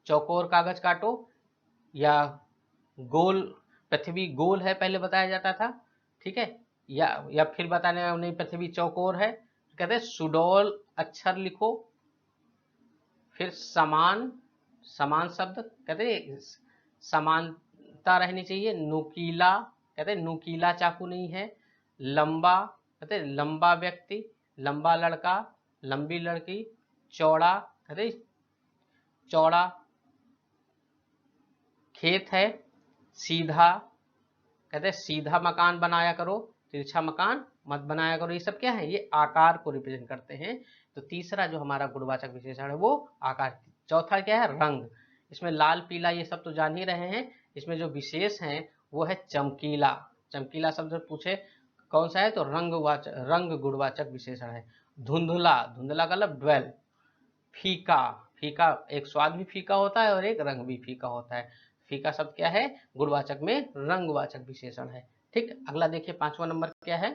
चौकोर कागज काटो, या गोल, पृथ्वी गोल है पहले बताया जाता था, ठीक है, या फिर बताने नहीं पृथ्वी चौकोर है, कहते हैं सुडौल अक्षर लिखो। फिर समान, समान शब्द, कहते हैं समानता रहनी चाहिए। नुकीला, कहते हैं नुकीला चाकू नहीं है। लंबा, कहते हैं लंबा व्यक्ति, लंबा लड़का, लंबी लड़की। चौड़ा, कहते चौड़ा खेत है। सीधा, कहते हैं सीधा मकान बनाया करो, तिरछा मकान मत बनाया करो। ये सब क्या है, ये आकार को रिप्रेजेंट करते हैं। तो तीसरा जो हमारा गुणवाचक विशेषण है वो आकार। चौथा क्या है, रंग। इसमें लाल पीला ये सब तो जान ही रहे हैं। इसमें जो विशेष है वो है चमकीला। चमकीला शब्द पूछे कौन सा है, तो रंग गुणवाचक विशेषण है। धुंधला, धुंधला का मतलब ड्वेल। फीका, फीका एक स्वाद भी फीका होता है और एक रंग भी फीका होता है। फीका शब्द क्या है, गुणवाचक में रंगवाचक विशेषण है। ठीक, अगला देखिए 5वां नंबर क्या है,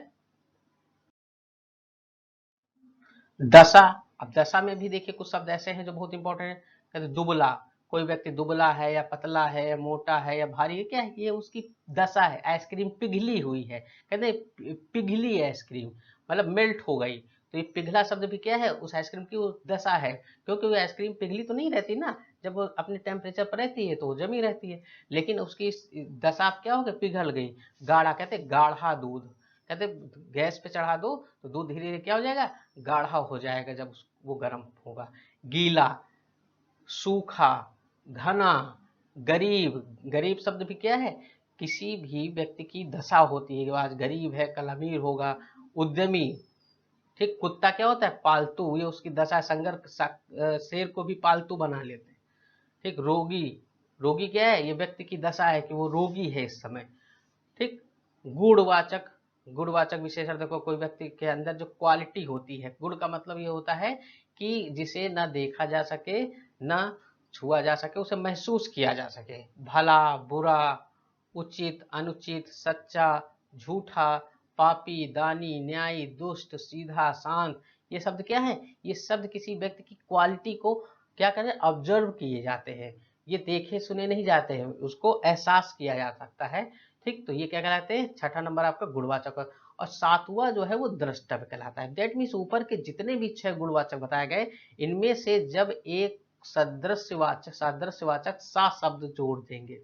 दशा। अब दशा में भी देखिए कुछ शब्द ऐसे हैं जो बहुत इंपॉर्टेंट है। कहते दुबला, कोई व्यक्ति दुबला है या पतला है या मोटा है या भारी है, क्या है, ये उसकी दशा है। आइसक्रीम पिघली हुई है, कहते पिघली आइसक्रीम मतलब मेल्ट हो गई। तो ये पिघला शब्द भी क्या है, उस आइसक्रीम की वो दशा है, क्योंकि वो आइसक्रीम पिघली तो नहीं रहती ना, जब वो अपने टेम्परेचर पर रहती है तो वो जमी रहती है, लेकिन उसकी दशा क्या हो गई, पिघल गई। गाढ़ा, कहते गाढ़ा दूध, कहते गैस पे चढ़ा दो तो दूध धीरे धीरे क्या हो जाएगा, गाढ़ा हो जाएगा जब वो गर्म होगा। गीला, सूखा, घना, गरीब। गरीब शब्द भी क्या है, किसी भी व्यक्ति की दशा होती है, आज गरीब है कल अमीर होगा। उद्यमी, ठीक, कुत्ता क्या होता है, पालतू, ये उसकी दशा। शेर को भी पालतू बना लेते हैं। ठीक, रोगी, रोगी क्या है, ये व्यक्ति की दशा है कि वो रोगी है इस समय। ठीक, गुणवाचक, गुणवाचक विशेषण देखो, कोई व्यक्ति के अंदर जो क्वालिटी होती है, गुण का मतलब ये होता है कि जिसे ना देखा जा सके ना छुआ जा सके, उसे महसूस किया जा सके। भला, बुरा, उचित, अनुचित, सच्चा, झूठा, पापी, दानी, न्यायी, दुष्ट, सीधा, शांत। ये शब्द क्या है, ये शब्द किसी व्यक्ति की क्वालिटी को क्या करें, ऑब्जर्व किए जाते हैं। ये देखे सुने नहीं जाते हैं, उसको एहसास किया जा सकता है। ठीक, तो ये क्या कहलाते हैं, छठा नंबर आपका गुणवाचक। और सातवां जो है वो द्रष्टव्य कहलाता है। दैट मीन्स ऊपर के जितने भी 6 गुणवाचक बताए गए, इनमें से जब एक सादृश्यवाचक सा शब्द जोड़ देंगे।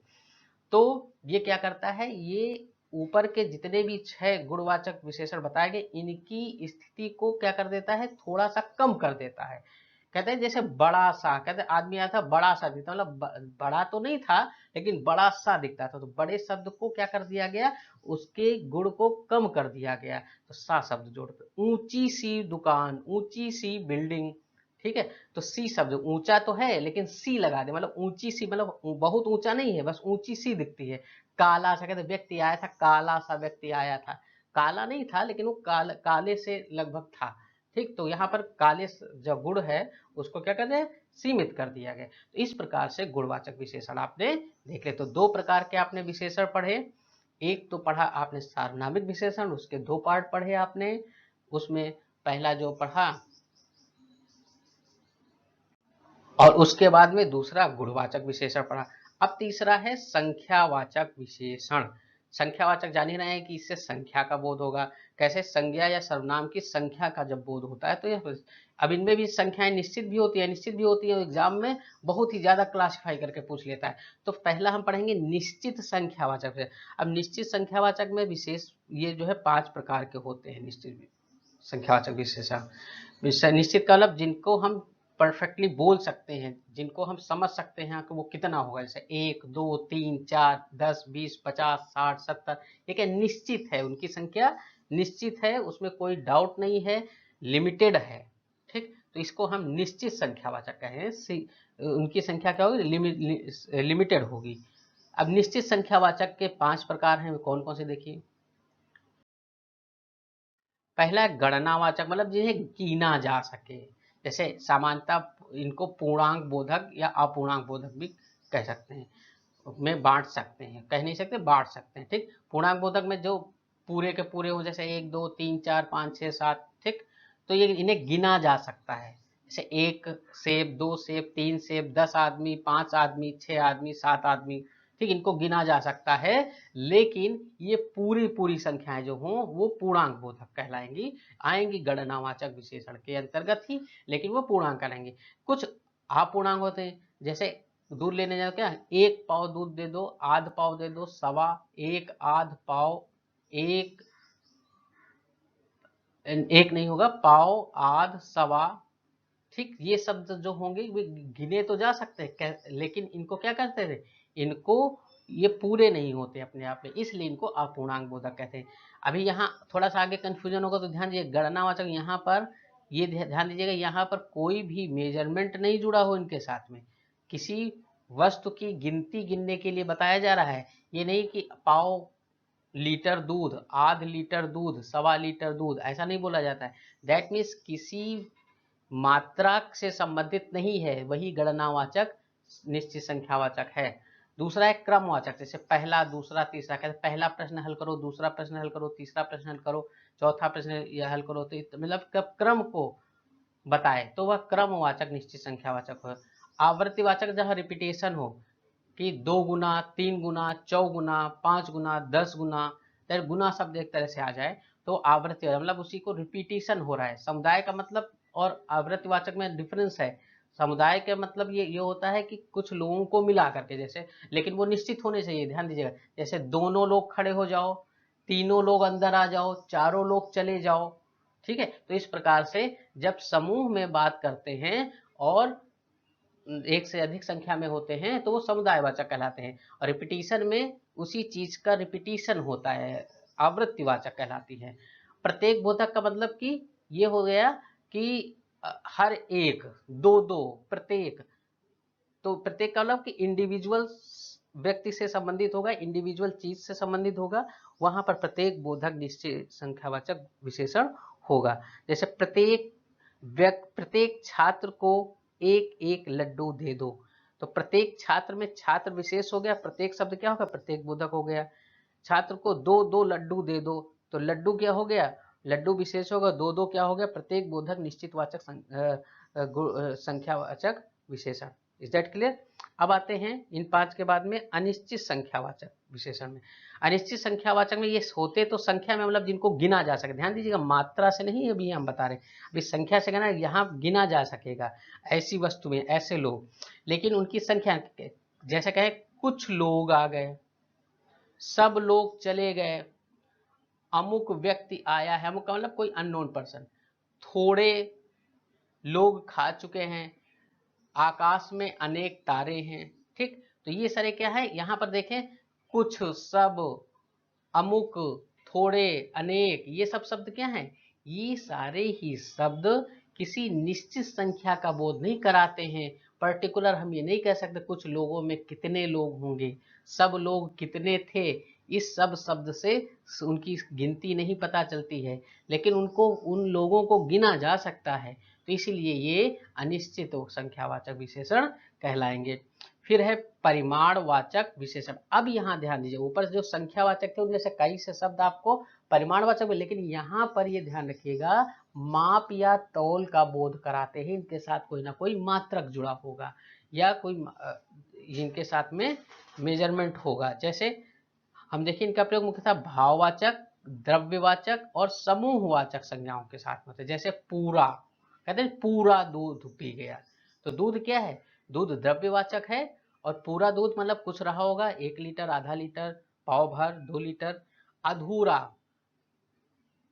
तो ये क्या करता है, ये ऊपर के जितने भी 6 गुणवाचक विशेषण बताए गए इनकी स्थिति को क्या कर देता है, थोड़ा सा कम कर देता है। कहते हैं जैसे बड़ा सा, कहते हैं आदमी आया था बड़ा सा दिखता, मतलब बड़ा तो नहीं था लेकिन बड़ा सा दिखता था, तो बड़े शब्द को क्या कर दिया गया, उसके गुण को कम कर दिया गया, तो सा शब्द जोड़ दो। ऊंची सी दुकान, ऊंची सी बिल्डिंग, ठीक है, तो सी शब्द ऊंचा तो है लेकिन सी लगा दे, मतलब ऊंची सी, मतलब बहुत ऊंचा नहीं है, बस ऊंची सी दिखती है। काला सा, कहते व्यक्ति आया था, काला सा व्यक्ति आया था, काला नहीं था लेकिन वो काले से लगभग था, ठीक। तो यहाँ पर काले जो गुण है उसको क्या कर हैं, सीमित कर दिया गया। तो इस प्रकार से गुणवाचक विशेषण आपने देख ले। तो 2 प्रकार के आपने विशेषण पढ़े, एक तो पढ़ा आपने सार्वनामिक विशेषण, उसके 2 पार्ट पढ़े आपने, उसमें पहला जो पढ़ा और उसके बाद में दूसरा गुणवाचक विशेषण पढ़ा। अब तीसरा है संख्यावाचक विशेषण। संख्यावाचक जान ही रहे हैं कि इससे संख्या का बोध होगा। कैसे, संज्ञा या सर्वनाम की संख्या का जब बोध होता है तो यह, अब इनमें भी संख्याएं निश्चित भी होती है, एग्जाम में बहुत ही ज्यादा क्लासिफाई करके पूछ लेता है। तो पहला हम पढ़ेंगे निश्चित संख्यावाचक। अब निश्चित संख्यावाचक में विशेष ये जो है 5 प्रकार के होते हैं निश्चित संख्यावाचक विशेषण। निश्चित का मतलब जिनको हम परफेक्टली बोल सकते हैं, जिनको हम समझ सकते हैं कि वो कितना होगा, जैसे 1 2 3 4 10 20 50 60 70, ये क्या निश्चित है, उनकी संख्या निश्चित है, उसमें कोई डाउट नहीं है, लिमिटेड है, ठीक। तो इसको हम निश्चित संख्यावाचक कहें, उनकी संख्या क्या होगी, लिमिटेड होगी। अब निश्चित संख्यावाचक के 5 प्रकार हैं, कौन कौन से देखिए। पहला है गणनावाचक, मतलब जिन्हें गिना जा सके, जैसे सामान्यतः इनको पूर्णांक बोधक या अपूर्णांक बोधक भी कह सकते हैं, में बांट सकते हैं, कह नहीं सकते बांट सकते हैं, ठीक। पूर्णांक बोधक में जो पूरे के पूरे हो, जैसे 1 2 3 4 5 6 7, ठीक, तो ये इन्हें गिना जा सकता है, जैसे 1 सेब, 2 सेब, 3 सेब, 10 आदमी, 5 आदमी, 6 आदमी, 7 आदमी, ठीक, इनको गिना जा सकता है। लेकिन ये पूरी पूरी संख्याएं जो हों वो पूर्णांक बोधक कहलाएंगी, आएंगी गणनावाचक विशेषण के अंतर्गत ही, लेकिन वो पूर्णांक कहलाएंगे। कुछ अपूर्णांक होते हैं, जैसे दूध लेने जाओ, क्या 1 पाव दूध दे दो, आध पाव दे दो, सवा, 1 आध पाव, एक एक नहीं होगा, पाव आध सवा, ठीक। ये शब्द जो होंगे वे गिने तो जा सकते हैं, लेकिन इनको क्या करते थे, इनको ये पूरे नहीं होते अपने आप में, इसलिए इनको अपूर्णांक बोधक कहते हैं। अभी यहाँ थोड़ा सा आगे कंफ्यूजन होगा तो ध्यान दीजिए, गणनावाचक यहाँ पर ये ध्यान दीजिएगा, यहाँ पर कोई भी मेजरमेंट नहीं जुड़ा हो इनके साथ में, किसी वस्तु की गिनती गिनने के लिए बताया जा रहा है, ये नहीं कि पाव लीटर दूध, आध लीटर दूध, सवा लीटर दूध, ऐसा नहीं बोला जाता है। दैट मीन्स किसी मात्रा से संबंधित नहीं है, वही गणनावाचक निश्चित संख्यावाचक है। दूसरा है क्रमवाचक, जैसे पहला दूसरा तीसरा, कहते पहला प्रश्न हल करो, दूसरा प्रश्न हल करो, तीसरा प्रश्न हल करो, चौथा प्रश्न यह हल करो, तो मतलब क्रम को बताए तो वह क्रमवाचक निश्चित संख्यावाचक हो। आवृत्तिवाचक जहाँ रिपीटेशन हो, कि 2 गुना, 3 गुना, 4 गुना, 5 गुना, 10 गुना, गुना शब्द एक तरह से आ जाए तो आवृत्ति, मतलब उसी को रिपीटेशन हो रहा है। समुदाय का मतलब और आवृत्तिवाचक में डिफरेंस है। समुदाय का मतलब ये होता है कि कुछ लोगों को मिला करके, जैसे, लेकिन वो निश्चित होने चाहिए, ध्यान दीजिएगा, जैसे दोनों लोग खड़े हो जाओ, तीनों लोग अंदर आ जाओ, चारों लोग चले जाओ, ठीक है। तो इस प्रकार से जब समूह में बात करते हैं और एक से अधिक संख्या में होते हैं तो वो समुदायवाचक कहलाते हैं, और रिपीटिशन में उसी चीज का रिपीटिशन होता है, आवृत्तिवाचक कहलाती है। प्रत्येक बोधक का मतलब कि ये हो गया कि हर एक, दो दो, प्रत्येक, तो प्रत्येक का मतलब कि इंडिविजुअल व्यक्ति से संबंधित होगा, इंडिविजुअल चीज से संबंधित होगा, वहां पर प्रत्येक बोधक निश्चित संख्यावाचक विशेषण होगा। जैसे प्रत्येक छात्र को एक एक लड्डू दे दो, तो प्रत्येक छात्र में छात्र विशेष हो गया, प्रत्येक शब्द क्या होगा, प्रत्येक बोधक हो गया। छात्र को 2 लड्डू दे दो, तो लड्डू क्या हो गया, लड्डू विशेष होगा, 2 क्या हो गया, प्रत्येक बोधक निश्चित वाचक संख्यावाचक विशेषण। Is that clear. अब आते हैं इन 5 के बाद में अनिश्चित संख्यावाचक विशेषण में। अनिश्चित संख्यावाचक में ये होते तो संख्या में मतलब जिनको गिना जा सके, ध्यान दीजिएगा मात्रा से नहीं अभी हम बता रहे, अभी संख्या से कहना यहाँ गिना जा सकेगा ऐसी वस्तु में ऐसे लोग, लेकिन उनकी संख्या जैसे कहें कुछ लोग आ गए, सब लोग चले गए, अमुक व्यक्ति आया है, अमुक का मतलब कोई अननोन पर्सन, थोड़े लोग खा चुके हैं, आकाश में अनेक तारे हैं। ठीक, तो ये सारे क्या है यहाँ पर देखें, कुछ, सब, अमुक, थोड़े, अनेक, ये सब शब्द क्या हैं, ये सारे ही शब्द किसी निश्चित संख्या का बोध नहीं कराते हैं। पर्टिकुलर हम ये नहीं कह सकते कुछ लोगों में कितने लोग होंगे, सब लोग कितने थे, इस सब शब्द से उनकी गिनती नहीं पता चलती है, लेकिन उनको उन लोगों को गिना जा सकता है, तो इसीलिए ये अनिश्चित संख्यावाचक विशेषण कहलाएंगे। फिर है परिमाणवाचक विशेषण। अब यहाँ ध्यान दीजिए, ऊपर जो संख्यावाचक थे उनमें से कई से शब्द आपको परिमाणवाचक, लेकिन यहाँ पर ये ध्यान रखिएगा माप या तौल का बोध कराते हैं, इनके साथ कोई ना कोई मात्रक जुड़ा होगा या कोई इनके साथ में मेजरमेंट होगा। जैसे हम देखिए इनका प्रयोग मुख्यतः भाववाचक, द्रव्यवाचक और समूहवाचक संज्ञाओं के साथ होते हैं। जैसे पूरा, कहते हैं पूरा दूध पी गया, तो दूध क्या है, दूध द्रव्यवाचक है, और पूरा दूध मतलब कुछ रहा होगा, 1 लीटर, आधा लीटर, पाव भर, 2 लीटर। अधूरा,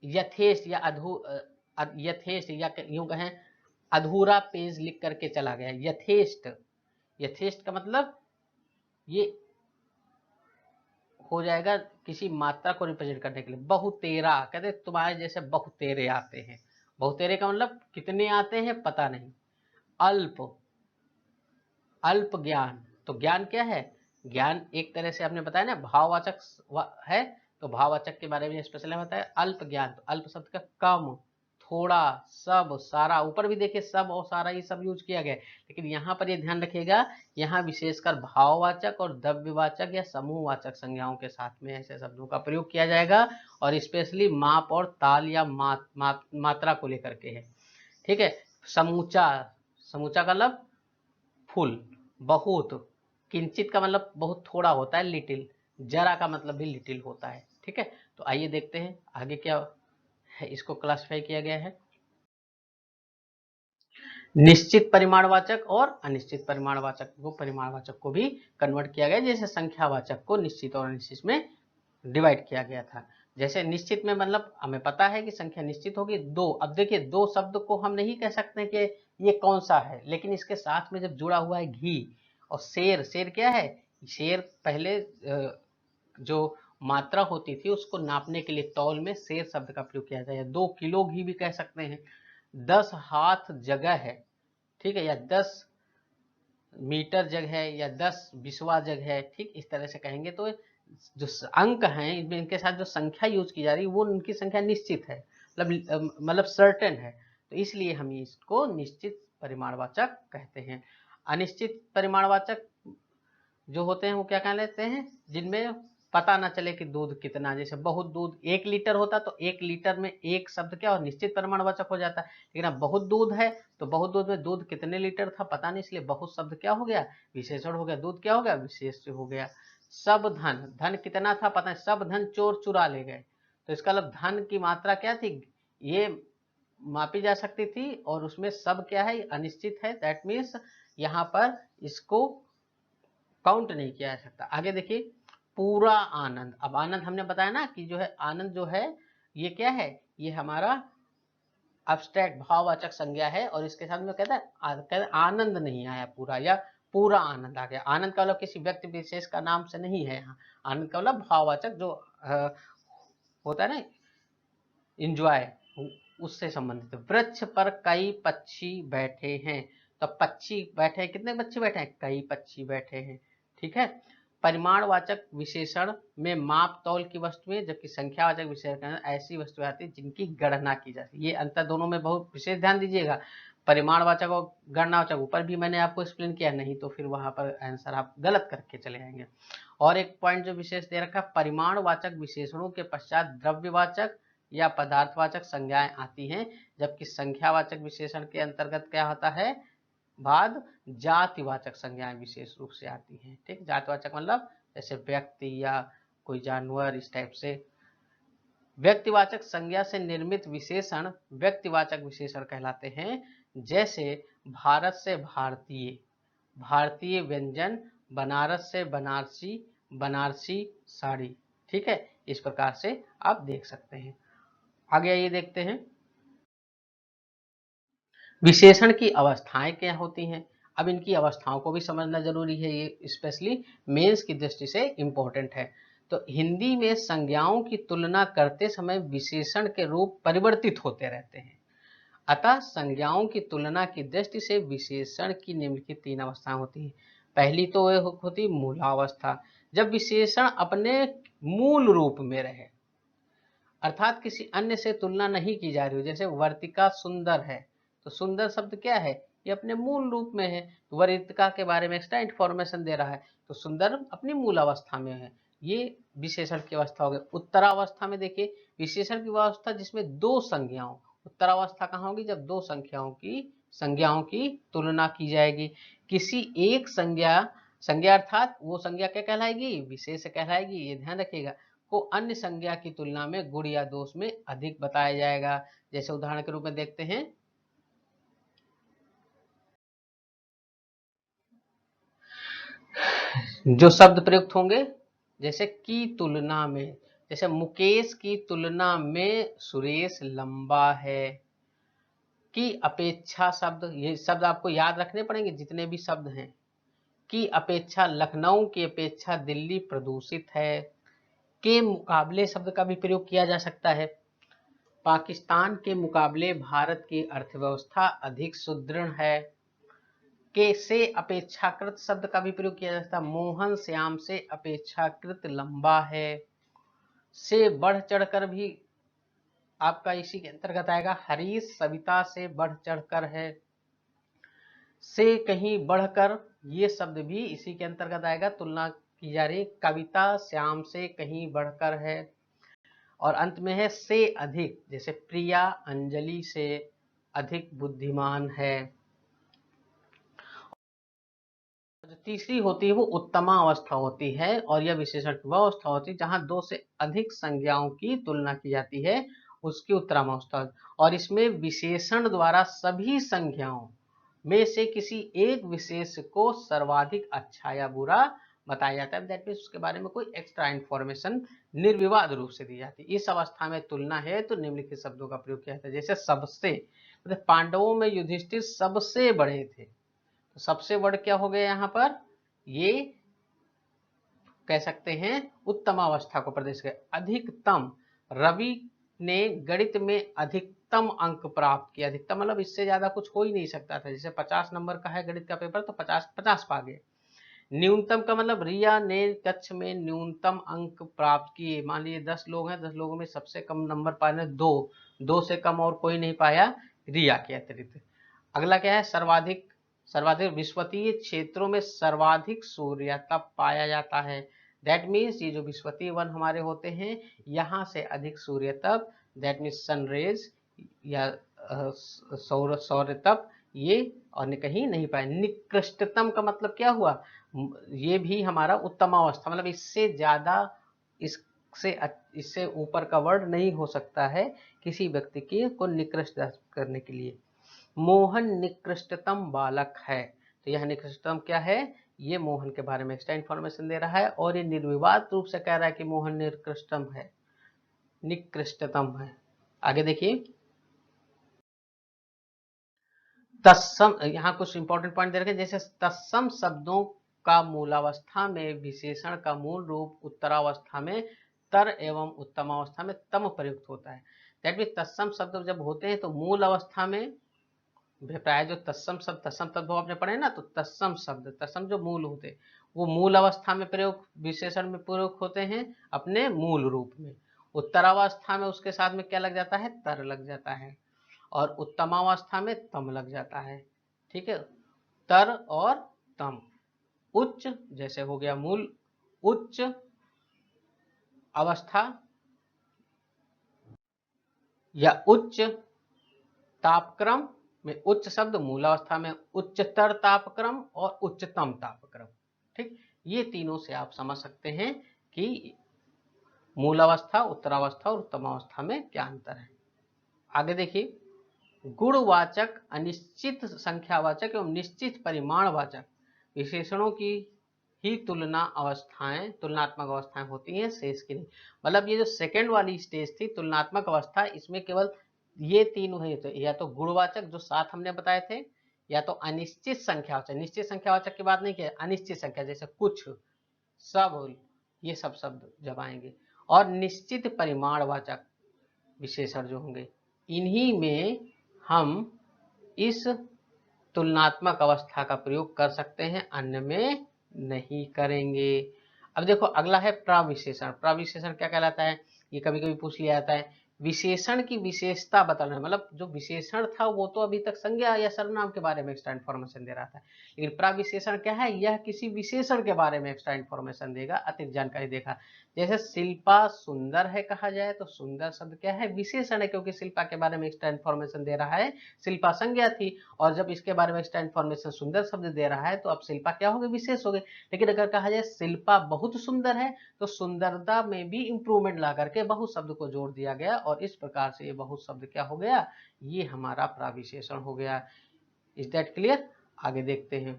यथेष्ट या यथेष्ट या यूं कहें अधूरा पेज लिख करके चला गया, यथेष्ट, यथेष्ट का मतलब ये हो जाएगा किसी मात्रा को रिप्रेजेंट करने के लिए। बहुतेरा, कहते तुम्हारे जैसे बहुतेरे आते हैं, बहुतेरे का मतलब कितने आते हैं पता नहीं। अल्प, अल्प ज्ञान, तो ज्ञान क्या है, ज्ञान एक तरह से आपने बताया ना भाववाचक है, तो भाववाचक के बारे में स्पेशल बताया। अल्प ज्ञान, तो अल्प शब्द का कम, थोड़ा, सब, सारा, ऊपर भी देखिए सब और सारा ये सब यूज किया गया है, लेकिन यहाँ पर ये ध्यान रखिएगा यहाँ विशेषकर भाववाचक और द्रव्यवाचक या समूहवाचक संज्ञाओं के साथ में ऐसे शब्दों का प्रयोग किया जाएगा, और स्पेशली माप और ताल या मात्रा को लेकर के है। ठीक है, समूचा, समूचा का मतलब फुल, बहुत, किंचित का मतलब बहुत थोड़ा होता है, लिटिल, जरा का मतलब भी लिटिल होता है। ठीक है, तो आइए देखते हैं आगे क्या है, इसको क्लासिफाई किया गया है। निश्चित परिमाणवाचक और अनिश्चित परिमाणवाचक को भी कन्वर्ट किया गया, जैसे संख्यावाचक को निश्चित और अनिश्चित में डिवाइड किया गया था। जैसे निश्चित में मतलब हमें पता है कि संख्या निश्चित होगी 2। अब देखिए 2 शब्द को हम नहीं कह सकते कि ये कौन सा है, लेकिन इसके साथ में जब जुड़ा हुआ है घी और शेर, शेर क्या है, शेर पहले जो मात्रा होती थी उसको नापने के लिए तौल में शेर शब्द का प्रयोग किया जाए, 2 किलो घी भी कह सकते हैं। 10 हाथ जगह है, ठीक है, या 10 मीटर जग है, या 10 बिस्वा जग है, ठीक, इस तरह से कहेंगे। तो जो अंक हैं इनमें इनके साथ जो संख्या यूज की जा रही है वो उनकी संख्या निश्चित है, मतलब सर्टेन है, तो इसलिए हम इसको निश्चित परिमाणवाचक कहते हैं। अनिश्चित परिमाणवाचक जो होते हैं वो क्या कह लेते हैं, जिनमें पता ना चले कि दूध कितना, जैसे बहुत दूध 1 लीटर होता तो 1 लीटर में एक शब्द क्या और निश्चित परिमाणवाचक हो जाता है, लेकिन अब बहुत दूध है तो बहुत दूध में दूध कितने लीटर था पता नहीं, इसलिए बहुत शब्द क्या हो गया, विशेषण हो गया, दूध क्या हो गया, विशेष हो गया। सब धन, धन कितना था पता है, सब धन चोर चुरा ले गए, तो इसका मतलब धन की मात्रा क्या थी, ये मापी जा सकती थी, और उसमें सब क्या है, अनिश्चित है, दैट मीन्स यहाँ पर इसको काउंट नहीं किया जा सकता। आगे देखिए पूरा आनंद। अब आनंद हमने बताया ना कि जो है आनंद जो है ये क्या है, ये हमारा अब्स्ट्रैक्ट भाववाचक संज्ञा है, और इसके साथ में कहता है आनंद नहीं आया पूरा, या पूरा आनंद आ गया। आनंद का मतलब किसी व्यक्ति विशेष का नाम से नहीं है यहाँ, आनंद का मतलब भाववाचक जो होता है ना इंजॉय, उससे संबंधित। वृक्ष पर कई पक्षी बैठे हैं, तो पक्षी बैठे हैं, कितने पक्षी बैठे हैं, कई पक्षी बैठे हैं। ठीक है, परिमाणवाचक विशेषण में माप तौल की वस्तुएं, जबकि संख्यावाचक विशेषण ऐसी वस्तुएं आती हैं जिनकी गणना की जाती है। ये अंतर दोनों में बहुत विशेष ध्यान दीजिएगा, परिमाणवाचक और गणनावाचक ऊपर भी मैंने आपको एक्सप्लेन किया, नहीं तो फिर वहां पर आंसर आप गलत करके चले आएंगे। और एक पॉइंट जो विशेष दे रखा, परिमाणवाचक विशेषणों के पश्चात द्रव्यवाचक या पदार्थवाचक संज्ञाएं आती हैं, जबकि संख्यावाचक विशेषण के अंतर्गत क्या होता है, बाद जातिवाचक संज्ञाएं विशेष रूप से आती हैं। ठीक, जातिवाचक मतलब जैसे व्यक्ति या कोई जानवर, इस टाइप से। व्यक्तिवाचक संज्ञा से निर्मित विशेषण व्यक्तिवाचक विशेषण कहलाते हैं। जैसे भारत से भारतीय, भारतीय व्यंजन, बनारस से बनारसी, बनारसी साड़ी। ठीक है, इस प्रकार से आप देख सकते हैं। आगे आइए देखते हैं विशेषण की अवस्थाएं क्या होती हैं। अब इनकी अवस्थाओं को भी समझना जरूरी है, ये स्पेशली मेंस की दृष्टि से इंपॉर्टेंट है। तो हिंदी में संज्ञाओं की तुलना करते समय विशेषण के रूप परिवर्तित होते रहते हैं। अतः संज्ञाओं की तुलना की दृष्टि से विशेषण की निम्नलिखित 3 अवस्थाएं होती हैं। पहली तो वह होती मूलावस्था, जब विशेषण अपने मूल रूप में रहे, अर्थात किसी अन्य से तुलना नहीं की जा रही हो। जैसे वर्तिका सुंदर है, तो सुंदर शब्द क्या है, ये अपने मूल रूप में है। तो वर्तिका के बारे में एक्स्ट्रा इंफॉर्मेशन दे रहा है, तो सुंदर अपनी मूल अवस्था में है। ये विशेषण की अवस्था हो गई। उत्तरावस्था में देखिए, विशेषण की अवस्था जिसमें 2 संज्ञाओं, उत्तरावस्था कहाँ होगी, जब 2 संज्ञाओं की तुलना की जाएगी। किसी एक संज्ञा अर्थात वो संज्ञा क्या कहलाएगी, विशेष कहलाएगी, ये ध्यान रखिएगा, को अन्य संज्ञा की तुलना में गुण या दोष में अधिक बताया जाएगा। जैसे उदाहरण के रूप में देखते हैं, जो शब्द प्रयुक्त होंगे, जैसे की तुलना में, जैसे मुकेश की तुलना में सुरेश लंबा है। की अपेक्षा शब्द, ये शब्द आपको याद रखने पड़ेंगे जितने भी शब्द हैं। की अपेक्षा, लखनऊ की अपेक्षा दिल्ली प्रदूषित है। के मुकाबले शब्द का भी प्रयोग किया जा सकता है। पाकिस्तान के मुकाबले भारत की अर्थव्यवस्था अधिक सुदृढ़ है। के से अपेक्षाकृत शब्द का भी प्रयोग किया जाता है। मोहन श्याम से अपेक्षाकृत लंबा है। से बढ़ चढ़कर भी आपका इसी के अंतर्गत आएगा। हरीश सविता से बढ़ चढ़कर है। से कहीं बढ़कर, ये शब्द भी इसी के अंतर्गत आएगा, तुलना की जा रही। कविता श्याम से कहीं बढ़कर है। और अंत में है से अधिक, जैसे प्रिया अंजलि से अधिक बुद्धिमान है। जो तीसरी होती है वो उत्तमा अवस्था होती है, और यह विशेषण वह अवस्था होती है जहां 2 से अधिक संज्ञाओं की तुलना की जाती है, उसकी उत्तम अवस्था। और इसमें विशेषण द्वारा सभी संज्ञाओं में से किसी एक विशेष को सर्वाधिक अच्छा या बुरा बताया जाता है। दैट मीन्स उसके बारे में कोई एक्स्ट्रा इंफॉर्मेशन निर्विवाद रूप से दी जाती है। इस अवस्था में तुलना है तो निम्नलिखित शब्दों का प्रयोग किया जाता है। जैसे सबसे, मतलब पांडवों में युधिष्ठिर सबसे बड़े थे, तो सबसे बड़ क्या हो गया यहाँ पर, ये कह सकते हैं उत्तम अवस्था को प्रदेश के। अधिकतम, रवि ने गणित में अधिकतम अंक प्राप्त किया। अधिकतम मतलब इससे ज्यादा कुछ हो ही नहीं सकता था। जैसे 50 नंबर का है गणित का पेपर, तो 50 पा गए। न्यूनतम का मतलब रिया ने कक्ष में न्यूनतम अंक प्राप्त किए। मान लीजिए 10 लोग हैं, 10 लोगों में सबसे कम नंबर पाने 2 से कम और कोई नहीं पाया रिया के अतिरिक्त। अगला क्या है, सर्वाधिक, विश्वतीय क्षेत्रों में सर्वाधिक सूर्य तप पाया जाता है। दैट मीन्स ये जो विश्वतीय वन हमारे होते हैं, यहाँ से अधिक सूर्य तप, दैट मीन्स सनरेज या सौर तप, ये और कहीं नहीं पाए। निकृष्टतम का मतलब क्या हुआ, ये भी हमारा उत्तम अवस्था, मतलब इससे ज्यादा, इससे ऊपर का वर्ड नहीं हो सकता है किसी व्यक्ति की को निकृष्ट करने के लिए। मोहन निकृष्टतम बालक है, तो यह निकृष्टतम क्या है, ये मोहन के बारे में एक्स्ट्रा इंफॉर्मेशन दे रहा है, और ये निर्विवाद रूप से कह रहा है कि मोहन निकृष्टतम है, निकृष्टतम है। आगे देखिए, तत्सम, यहाँ कुछ इंपॉर्टेंट पॉइंट दे रखे, जैसे तत्सम शब्दों का मूलावस्था में विशेषण का मूल रूप, उत्तरावस्था में तर एवं उत्तमावस्था में तम प्रयुक्त होता है। दैट मीन तत्सम शब्द जब होते हैं तो मूल अवस्था में, प्राय जो तत्सम शब्द, तत्सम तद्भव आपने पढ़े ना, तो तत्सम शब्द, तत्सम जो मूल होते, वो मूल अवस्था में प्रयोग, विशेषण में प्रयोग होते हैं अपने मूल रूप में। उत्तरावस्था में उसके साथ में क्या लग जाता है, तर लग जाता है, और उत्तमावस्था में तम लग जाता है। ठीक है, तर और तम। उच्च जैसे हो गया मूल, उच्च अवस्था या उच्च तापक्रम में, उच्च शब्द मूल अवस्था में, उच्चतर तापक्रम और उच्चतम तापक्रम। ठीक, ये तीनों से आप समझ सकते हैं कि मूलावस्था, उत्तरावस्था और उत्तमावस्था में क्या अंतर है। आगे देखिए, गुणवाचक, अनिश्चित संख्यावाचक एवं निश्चित परिमाणवाचक विशेषणों की ही तुलनात्मक अवस्थाएं होती हैं, शेष की नहीं। मतलब ये जो सेकंड वाली स्टेज थी तुलनात्मक अवस्था, इसमें केवल ये तीन हुए थे, या तो गुणवाचक जो 7 हमने बताए थे, या तो अनिश्चित संख्यावाचक, निश्चित संख्यावाचक की बात नहीं किया, अनिश्चित संख्या जैसे कुछ, सब, ये सब शब्द जब आएंगे, और निश्चित परिमाणवाचक विशेषण जो होंगे, इन्हीं में हम इस तुलनात्मक अवस्था का प्रयोग कर सकते हैं, अन्य में नहीं करेंगे। अब देखो अगला है प्रविशेषण। प्रविशेषण क्या कहलाता है, ये कभी कभी पूछ लिया जाता है। विशेषण की विशेषता बदलना, मतलब जो विशेषण था वो तो अभी तक संज्ञा या सर्वनाम के बारे में एक्स्ट्रा इन्फॉर्मेशन दे रहा था, लेकिन प्रविशेषण क्या है, यह किसी विशेषण के बारे में एक्स्ट्रा इन्फॉर्मेशन देगा, अतिरिक्त जानकारी देगा। जैसे शिल्पा सुंदर है कहा जाए तो सुंदर शब्द क्या है, विशेषण है, क्योंकि शिल्पा के बारे में एक्स्ट्रा इन्फॉर्मेशन दे रहा है, शिल्पा संज्ञा थी, और जब इसके बारे में एक्स्ट्रा इन्फॉर्मेशन सुंदर शब्द दे रहा है तो अब शिल्पा क्या हो गए, विशेष हो गए। लेकिन अगर कहा जाए शिल्पा बहुत सुंदर है तो सुंदरता में भी इंप्रूवमेंट ला करके बहुत शब्द को जोड़ दिया गया, और इस प्रकार से ये बहुत शब्द क्या हो गया, ये हमारा प्रविशेषण हो गया। Is that clear? आगे देखते हैं।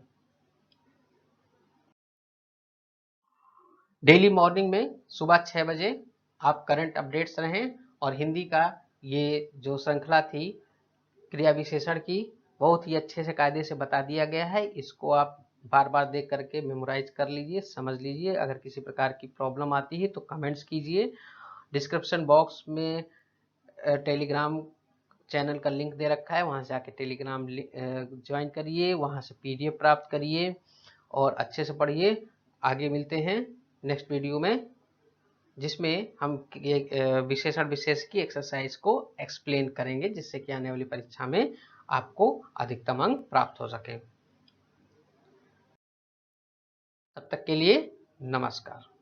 डेली मॉर्निंग में सुबह 6 बजे आप करंट अपडेट्स रहें, और हिंदी का ये जो श्रृंखला थी क्रिया विशेषण की, बहुत ही अच्छे से कायदे से बता दिया गया है। इसको आप बार बार देख करके मेमोराइज कर लीजिए, समझ लीजिए। अगर किसी प्रकार की प्रॉब्लम आती है तो कमेंट्स कीजिए। डिस्क्रिप्शन बॉक्स में टेलीग्राम चैनल का लिंक दे रखा है, वहाँ से आके टेलीग्राम ज्वाइन करिए, वहाँ से PDF प्राप्त करिए और अच्छे से पढ़िए। आगे मिलते हैं नेक्स्ट वीडियो में, जिसमें हम विशेषण विशेष की एक्सरसाइज को एक्सप्लेन करेंगे, जिससे कि आने वाली परीक्षा में आपको अधिकतम अंक प्राप्त हो सके। तब तक के लिए नमस्कार।